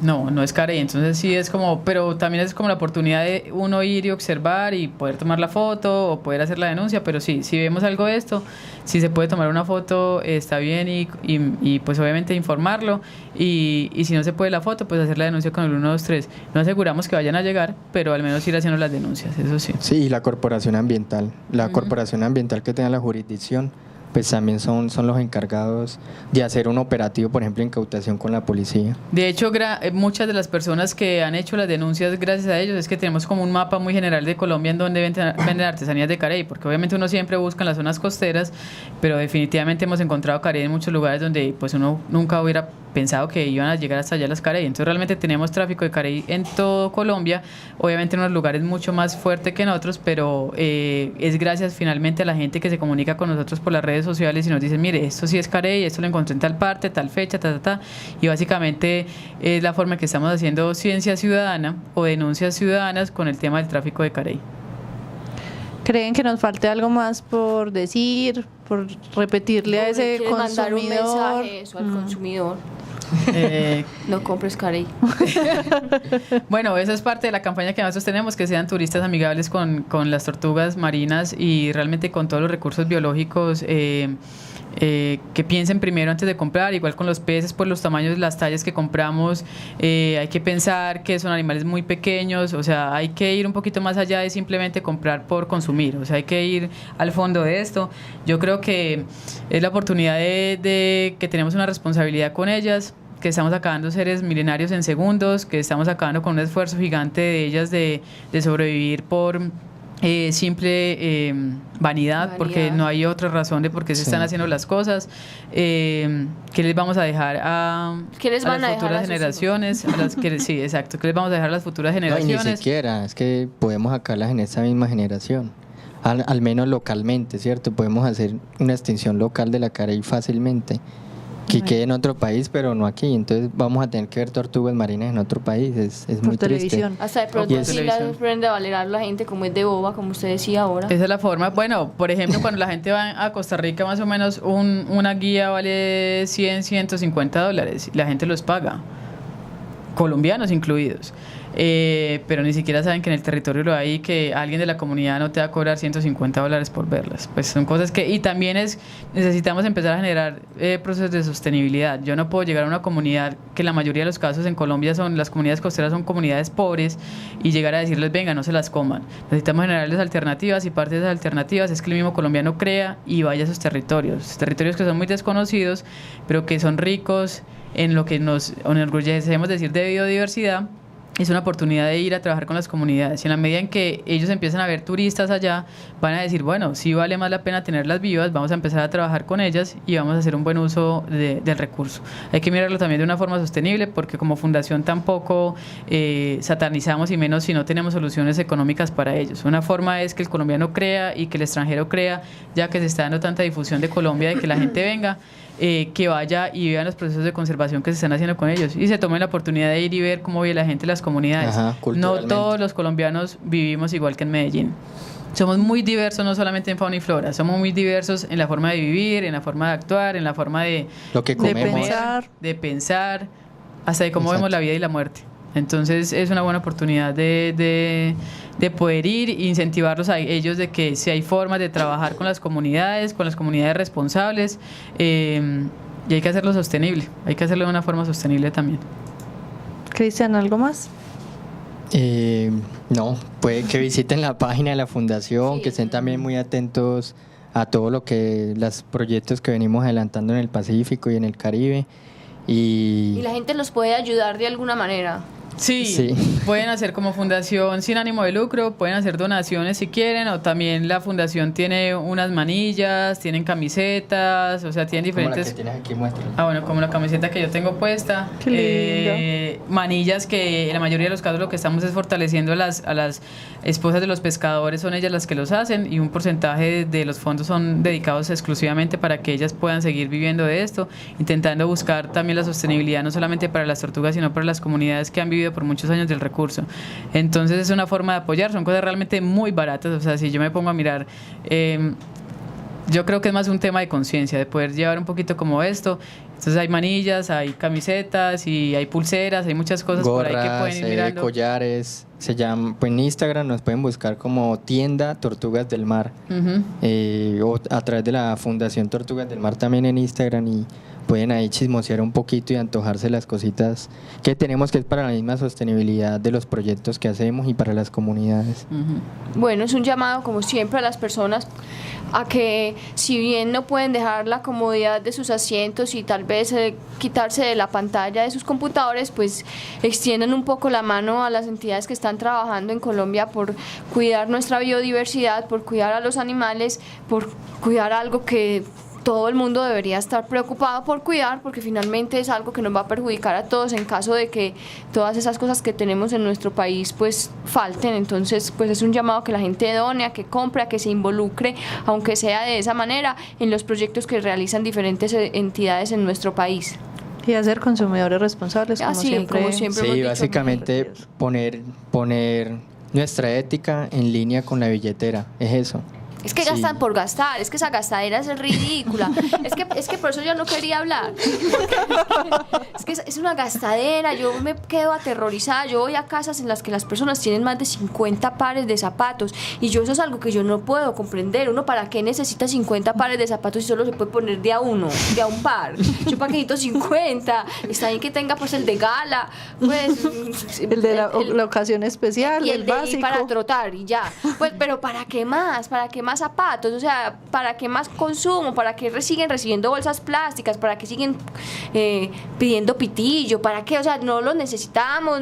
[SPEAKER 4] No es carey. Entonces sí es como, pero también es como la oportunidad de uno ir y observar y poder tomar la foto o poder hacer la denuncia, pero sí, si vemos algo de esto, si se puede tomar una foto, está bien y pues obviamente informarlo y si no se puede la foto, pues hacer la denuncia con el 123. No aseguramos que vayan a llegar, pero al menos ir haciendo las denuncias, eso sí.
[SPEAKER 5] Sí, y la corporación ambiental. La corporación ambiental que tenga la jurisdicción, pues también son los encargados de hacer un operativo, por ejemplo, incautación con la policía.
[SPEAKER 4] De hecho, muchas de las personas que han hecho las denuncias gracias a ellos es que tenemos como un mapa muy general de Colombia en donde venden artesanías de carey, porque obviamente uno siempre busca en las zonas costeras, pero definitivamente hemos encontrado carey en muchos lugares donde pues uno nunca hubiera pensado que iban a llegar hasta allá las carey. Entonces realmente tenemos tráfico de carey en todo Colombia, obviamente en unos lugares mucho más fuerte que en otros, pero es gracias finalmente a la gente que se comunica con nosotros por las redes sociales y nos dicen, mire, esto sí es carey, esto lo encontré en tal parte, tal fecha, y básicamente es la forma en que estamos haciendo ciencia ciudadana o denuncias ciudadanas con el tema del tráfico de carey.
[SPEAKER 3] ¿Creen que nos falte algo más por decir, por repetirle a ese
[SPEAKER 2] ¿Quiere mandar un
[SPEAKER 3] consumidor?
[SPEAKER 2] mensaje eso al consumidor?
[SPEAKER 4] Eh,
[SPEAKER 2] No compres carey.
[SPEAKER 4] Bueno, eso es parte de la campaña que nosotros tenemos, que sean turistas amigables con las tortugas marinas y realmente con todos los recursos biológicos, que piensen primero antes de comprar, igual con los peces, por los tamaños, las tallas que compramos, hay que pensar que son animales muy pequeños, o sea, hay que ir un poquito más allá de simplemente comprar por consumir, o sea, hay que ir al fondo de esto. Yo creo que es la oportunidad de que tenemos una responsabilidad con ellas, que estamos acabando seres milenarios en segundos, que estamos acabando con un esfuerzo gigante de ellas de sobrevivir por simple vanidad, porque no hay otra razón de por qué se están haciendo las cosas. ¿Qué les vamos a dejar a las futuras generaciones? Sí, exacto. ¿Qué les vamos a dejar a las futuras generaciones?
[SPEAKER 5] No, ni siquiera, es que podemos sacarlas en esta misma generación. Al menos localmente, ¿cierto? Podemos hacer una extinción local de la Carey fácilmente. Que quede en otro país, pero no aquí. Entonces vamos a tener que ver tortugas marinas en otro país. Es muy
[SPEAKER 3] televisión.
[SPEAKER 5] triste.
[SPEAKER 2] Hasta de pronto sí la aprende a valer a la gente como es de boba, como usted decía ahora.
[SPEAKER 4] Esa es la forma. Bueno, por ejemplo, cuando la gente va a Costa Rica, más o menos una guía vale $100-150. La gente los paga, colombianos incluidos. Pero ni siquiera saben que en el territorio lo hay, que alguien de la comunidad no te va a cobrar $150 por verlas. Pues son cosas que, y también necesitamos empezar a generar procesos de sostenibilidad. Yo no puedo llegar a una comunidad que en la mayoría de los casos en Colombia las comunidades costeras son comunidades pobres, y llegar a decirles, venga, no se las coman. Necesitamos generarles alternativas, y parte de esas alternativas es que el mismo colombiano crea y vaya a esos territorios que son muy desconocidos, pero que son ricos en lo que nos enorgullecemos decir de biodiversidad. Es una oportunidad de ir a trabajar con las comunidades, y en la medida en que ellos empiezan a ver turistas allá, van a decir, bueno, sí vale más la pena tenerlas vivas, vamos a empezar a trabajar con ellas y vamos a hacer un buen uso del recurso. Hay que mirarlo también de una forma sostenible, porque como fundación tampoco satanizamos, y menos si no tenemos soluciones económicas para ellos. Una forma es que el colombiano crea y que el extranjero crea, ya que se está dando tanta difusión de Colombia, de que la gente venga, que vaya y vean los procesos de conservación que se están haciendo con ellos, y se tomen la oportunidad de ir y ver cómo vive la gente en las comunidades. No todos los colombianos vivimos igual que en Medellín. Somos muy diversos, no solamente en fauna y flora, somos muy diversos en la forma de vivir, en la forma de actuar, en la forma de pensar, hasta de cómo vemos la vida y la muerte. Entonces es una buena oportunidad de poder ir e incentivarlos a ellos, de que si hay formas de trabajar con las comunidades responsables, y hay que hacerlo sostenible, hay que hacerlo de una forma sostenible también.
[SPEAKER 3] Cristian, ¿algo más?
[SPEAKER 5] No, puede que visiten la página de la fundación, que estén también muy atentos a todo lo que los proyectos que venimos adelantando en el Pacífico y en el Caribe. Y
[SPEAKER 2] la gente los puede ayudar de alguna manera.
[SPEAKER 4] Sí, pueden hacer como fundación sin ánimo de lucro, pueden hacer donaciones si quieren, o también la fundación tiene unas manillas, tienen camisetas, o sea, tienen diferentes...
[SPEAKER 5] Como la que tienes aquí, muéstrala.
[SPEAKER 4] Bueno, como la camiseta que yo tengo puesta. Manillas que en la mayoría de los casos lo que estamos es fortaleciendo a las esposas de los pescadores, son ellas las que los hacen, y un porcentaje de los fondos son dedicados exclusivamente para que ellas puedan seguir viviendo de esto, intentando buscar también la sostenibilidad no solamente para las tortugas, sino para las comunidades que han vivido por muchos años del recurso. Entonces es una forma de apoyar, son cosas realmente muy baratas. O sea, si yo me pongo a mirar, yo creo que es más un tema de conciencia, de poder llevar un poquito como esto. Entonces hay manillas, hay camisetas y hay pulseras, hay muchas cosas
[SPEAKER 5] gorras,
[SPEAKER 4] por ahí que pueden ir mirando.
[SPEAKER 5] Collares, se llama, pues en Instagram nos pueden buscar como tienda Tortugas del Mar, o a través de la Fundación Tortugas del Mar también en Instagram, y pueden ahí chismosear un poquito y antojarse las cositas que tenemos, que es para la misma sostenibilidad de los proyectos que hacemos y para las comunidades.
[SPEAKER 2] Bueno, es un llamado como siempre a las personas a que, si bien no pueden dejar la comodidad de sus asientos y tal vez quitarse de la pantalla de sus computadores, pues extiendan un poco la mano a las entidades que están trabajando en Colombia por cuidar nuestra biodiversidad, por cuidar a los animales, por cuidar algo que todo el mundo debería estar preocupado por cuidar, porque finalmente es algo que nos va a perjudicar a todos en caso de que todas esas cosas que tenemos en nuestro país pues falten. Entonces pues es un llamado a que la gente done, a que compre, a que se involucre, aunque sea de esa manera, en los proyectos que realizan diferentes entidades en nuestro país.
[SPEAKER 3] Y a ser consumidores responsables, como siempre.
[SPEAKER 5] Sí, básicamente poner nuestra ética en línea con la billetera, es eso.
[SPEAKER 2] Es que gastan por gastar, es que esa gastadera es ridícula. Es que por eso yo no quería hablar. Es que es una gastadera, yo me quedo aterrorizada. Yo voy a casas en las que las personas tienen más de 50 pares de zapatos, y yo eso es algo que yo no puedo comprender. Uno, ¿para qué necesita 50 pares de zapatos si solo se puede poner de a uno, de a un par? Yo para qué necesito 50. Está bien que tenga pues el de gala, pues
[SPEAKER 3] el de la ocasión especial,
[SPEAKER 2] y el de
[SPEAKER 3] básico.
[SPEAKER 2] ir para trotar y ya. Pues, pero ¿para qué más? ¿Para qué más? más zapatos? O sea, ¿para qué más consumo? ¿Para qué siguen recibiendo bolsas plásticas? ¿Para qué siguen pidiendo pitillo? ¿Para qué? O sea, no lo necesitamos,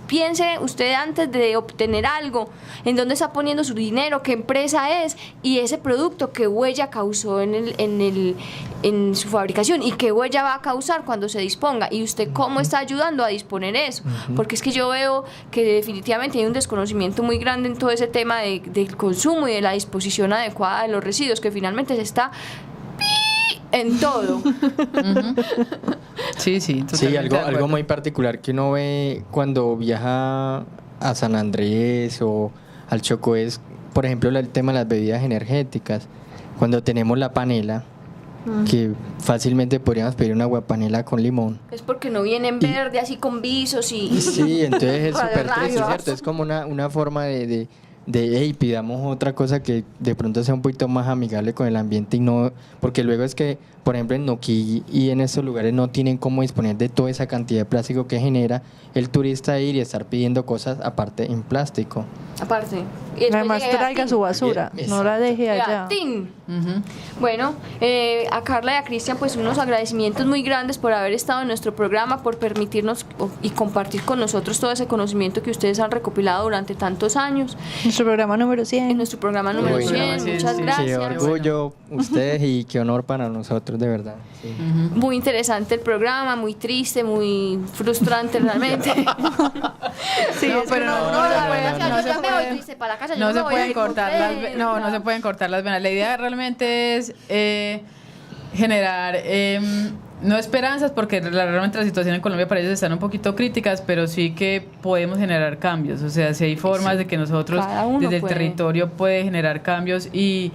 [SPEAKER 2] piense usted antes de obtener algo, en dónde está poniendo su dinero, qué empresa es, y ese producto, qué huella causó en su fabricación y qué huella va a causar cuando se disponga, y usted cómo está ayudando a disponer eso, porque es que yo veo que definitivamente hay un desconocimiento muy grande en todo ese tema del consumo y de la disposición adecuada de los residuos, que finalmente se está en todo.
[SPEAKER 4] Sí,
[SPEAKER 5] sí, algo muy particular que uno ve cuando viaja a San Andrés o al Chocó es, por ejemplo, el tema de las bebidas energéticas. Cuando tenemos la panela, que fácilmente podríamos pedir una aguapanela con limón.
[SPEAKER 2] Es porque no viene en verde, así con visos y...
[SPEAKER 5] Sí, entonces es súper triste, ¿cierto? Es como una forma de hey, pidamos otra cosa que de pronto sea un poquito más amigable con el ambiente, y no, porque luego es que, por ejemplo, en Noquí y en estos lugares no tienen cómo disponer de toda esa cantidad de plástico que genera el turista ir y estar pidiendo cosas aparte en plástico.
[SPEAKER 2] Aparte.
[SPEAKER 3] Además traiga su basura, no la deje allá.
[SPEAKER 2] Bueno, a Carla y a Cristian, pues unos agradecimientos muy grandes por haber estado en nuestro programa, por permitirnos y compartir con nosotros todo ese conocimiento que ustedes han recopilado durante tantos años.
[SPEAKER 3] Nuestro programa número 100.
[SPEAKER 2] En nuestro programa número 100, muchas gracias.
[SPEAKER 5] Qué orgullo ustedes y qué honor para nosotros, de verdad. Sí.
[SPEAKER 2] Muy interesante el programa, muy triste, muy frustrante realmente.
[SPEAKER 3] Sí,
[SPEAKER 4] no, pero no se pueden cortar las venas. La idea realmente es generar no esperanzas, porque realmente la situación en Colombia para ellos están un poquito críticas, pero sí que podemos generar cambios. O sea, si hay formas de que nosotros desde el territorio puede generar cambios y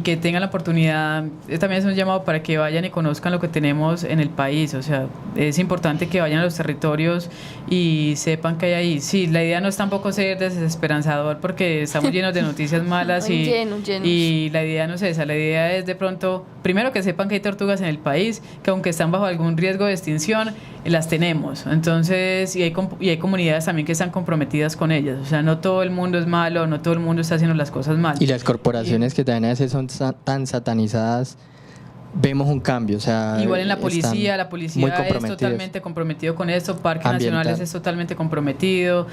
[SPEAKER 4] que tengan la oportunidad, también es un llamado para que vayan y conozcan lo que tenemos en el país. O sea, es importante que vayan a los territorios y sepan que hay ahí. Sí, la idea no es tampoco ser desesperanzador, porque estamos llenos de noticias malas y la idea no es esa. La idea es de pronto, primero, que sepan que hay tortugas en el país, que aunque están bajo algún riesgo de extinción, las tenemos. Entonces, y hay comunidades también que están comprometidas con ellas. O sea, no todo el mundo es malo, no todo el mundo está haciendo las cosas mal.
[SPEAKER 5] Y las corporaciones que también a veces son tan satanizadas, vemos un cambio. O sea,
[SPEAKER 4] igual en la policía es totalmente comprometido con esto, Parques Nacionales es totalmente comprometido,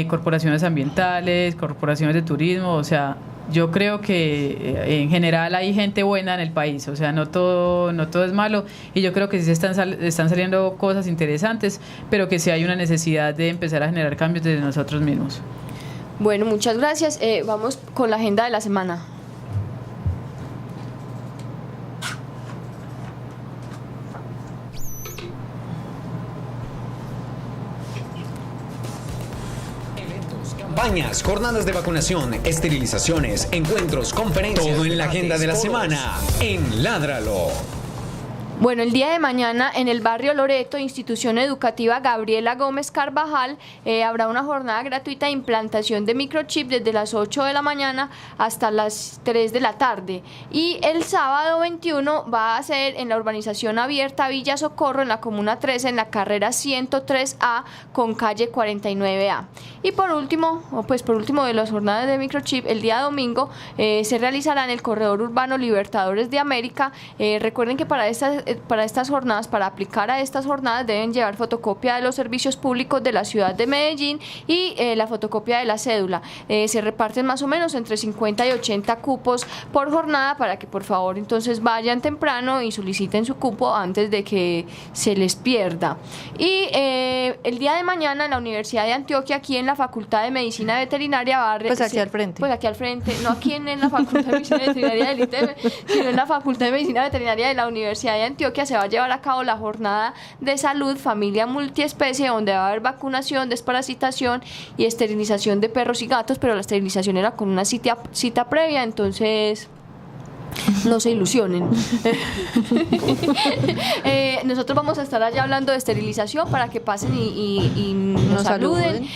[SPEAKER 4] corporaciones ambientales, corporaciones de turismo. O sea, yo creo que en general hay gente buena en el país. O sea, no todo es malo, y yo creo que sí están saliendo cosas interesantes, pero que sí hay una necesidad de empezar a generar cambios desde nosotros mismos.
[SPEAKER 2] Bueno, muchas gracias. Vamos con la agenda de la semana.
[SPEAKER 8] Campañas, jornadas de vacunación, esterilizaciones, encuentros, conferencias. Todo en la agenda de la semana en Ládralo.
[SPEAKER 2] Bueno, el día de mañana en el barrio Loreto, institución educativa Gabriela Gómez Carvajal, habrá una jornada gratuita de implantación de microchip desde las 8 de la mañana hasta las 3 de la tarde. Y el sábado 21 va a ser en la urbanización abierta Villa Socorro, en la Comuna 13, en la carrera 103A con calle 49A. Y por último de las jornadas de microchip, el día domingo se realizará en el corredor urbano Libertadores de América. Recuerden que para estas jornadas, para aplicar a estas jornadas, deben llevar fotocopia de los servicios públicos de la ciudad de Medellín y la fotocopia de la cédula. Se reparten más o menos entre 50 y 80 cupos por jornada, para que por favor entonces vayan temprano y soliciten su cupo antes de que se les pierda. Y el día de mañana en la Universidad de Antioquia, aquí en la Facultad de Medicina Veterinaria,
[SPEAKER 3] pues aquí al frente,
[SPEAKER 2] no aquí en la Facultad de Medicina Veterinaria del ITM, sino en la Facultad de Medicina Veterinaria de la Universidad de Antioquia, se va a llevar a cabo la jornada de salud familia multiespecie, donde va a haber vacunación, desparasitación y esterilización de perros y gatos, pero la esterilización era con una cita previa, entonces no se ilusionen. Nosotros vamos a estar allá hablando de esterilización para que pasen y nos saluden.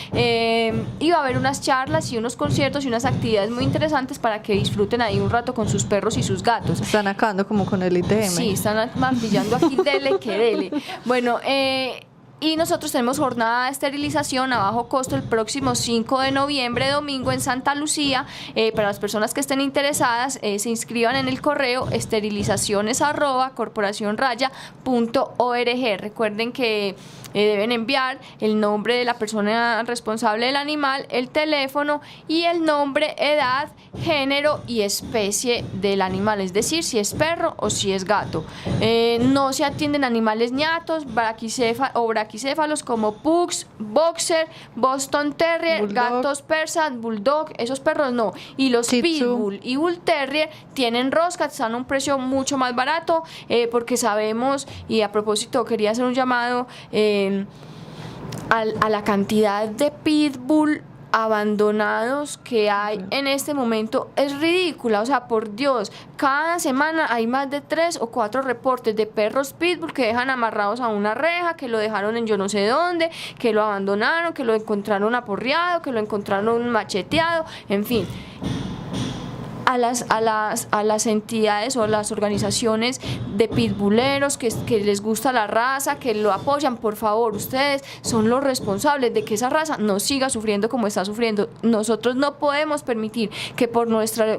[SPEAKER 2] Y va a haber unas charlas y unos conciertos y unas actividades muy interesantes para que disfruten ahí un rato con sus perros y sus gatos.
[SPEAKER 3] Están acabando como con el ITM.
[SPEAKER 2] Sí, están martillando aquí, dele que dele. Bueno, Y nosotros tenemos jornada de esterilización a bajo costo el próximo 5 de noviembre, domingo, en Santa Lucía. Para las personas que estén interesadas, se inscriban en el correo esterilizaciones@corporacionraya.org. Recuerden que deben enviar el nombre de la persona responsable del animal, el teléfono y el nombre, edad, género y especie del animal, es decir, si es perro o si es gato. No se atienden animales ñatos, braquicéfalos como pugs, boxer, Boston Terrier,
[SPEAKER 3] Bulldog,
[SPEAKER 2] gatos persas, bulldog, esos perros no. Y los
[SPEAKER 3] Shih Tzu
[SPEAKER 2] pitbull y bull terrier tienen rosca, están a un precio mucho más barato, porque sabemos, y a propósito quería hacer un llamado a la cantidad de pitbull abandonados que hay en este momento. Es ridícula, o sea, por Dios, cada semana hay más de 3 o 4 reportes de perros pitbull que dejan amarrados a una reja, que lo dejaron en yo no sé dónde, que lo abandonaron, que lo encontraron aporreado, que lo encontraron macheteado, en fin. A las entidades o las organizaciones de pitbulleros que les gusta la raza, que lo apoyan, por favor, ustedes son los responsables de que esa raza no siga sufriendo como está sufriendo. Nosotros no podemos permitir que por nuestra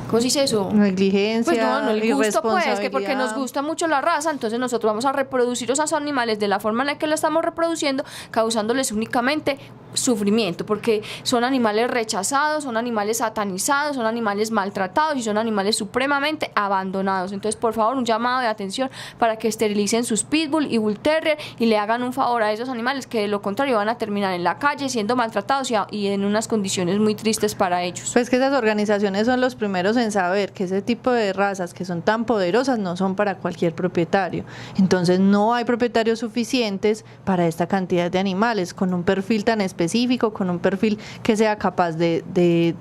[SPEAKER 2] ¿cómo se dice eso?
[SPEAKER 3] Negligencia,
[SPEAKER 2] pues no, el gusto, pues, que porque
[SPEAKER 3] irresponsabilidad.
[SPEAKER 2] nos gusta mucho la raza, entonces nosotros vamos a reproducir esos animales de la forma en la que lo estamos reproduciendo, causándoles únicamente sufrimiento, porque son animales rechazados, son animales satanizados, son animales maltratados y son animales supremamente abandonados. Entonces, por favor, un llamado de atención para que esterilicen sus pitbull y bull terrier y le hagan un favor a esos animales, que de lo contrario van a terminar en la calle siendo maltratados y en unas condiciones muy tristes para ellos.
[SPEAKER 3] Pues que esas organizaciones son los primeros en saber que ese tipo de razas que son tan poderosas no son para cualquier propietario. Entonces no hay propietarios suficientes para esta cantidad de animales con un perfil tan específico, con un perfil que sea capaz de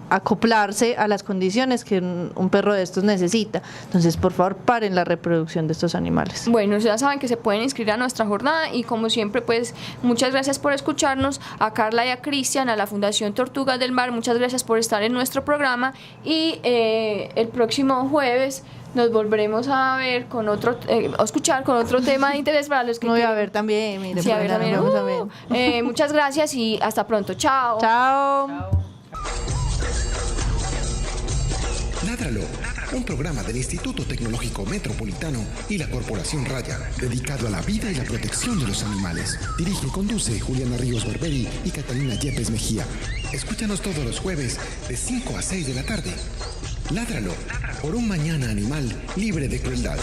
[SPEAKER 3] acoplarse a las condiciones que un perro de estos necesita. Entonces, por favor, paren la reproducción de estos animales.
[SPEAKER 2] Bueno, ya saben que se pueden inscribir a nuestra jornada y como siempre, pues muchas gracias por escucharnos, a Carla y a Cristian, a la Fundación Tortugas del Mar, muchas gracias por estar en nuestro programa y el próximo jueves nos volveremos a ver con otro, a escuchar con otro tema de interés para los que
[SPEAKER 3] No voy a ver también, mire,
[SPEAKER 2] sí, a ver también.
[SPEAKER 3] vamos a ver.
[SPEAKER 2] Muchas gracias y hasta pronto. Chao.
[SPEAKER 3] Chao.
[SPEAKER 1] Ládralo, un programa del Instituto Tecnológico Metropolitano y la Corporación Raya, dedicado a la vida y la protección de los animales. Dirige y conduce Juliana Ríos Barberi y Catalina Yepes Mejía. Escúchanos todos los jueves de 5 a 6 de la tarde. Ládralo, por un mañana animal libre de crueldad.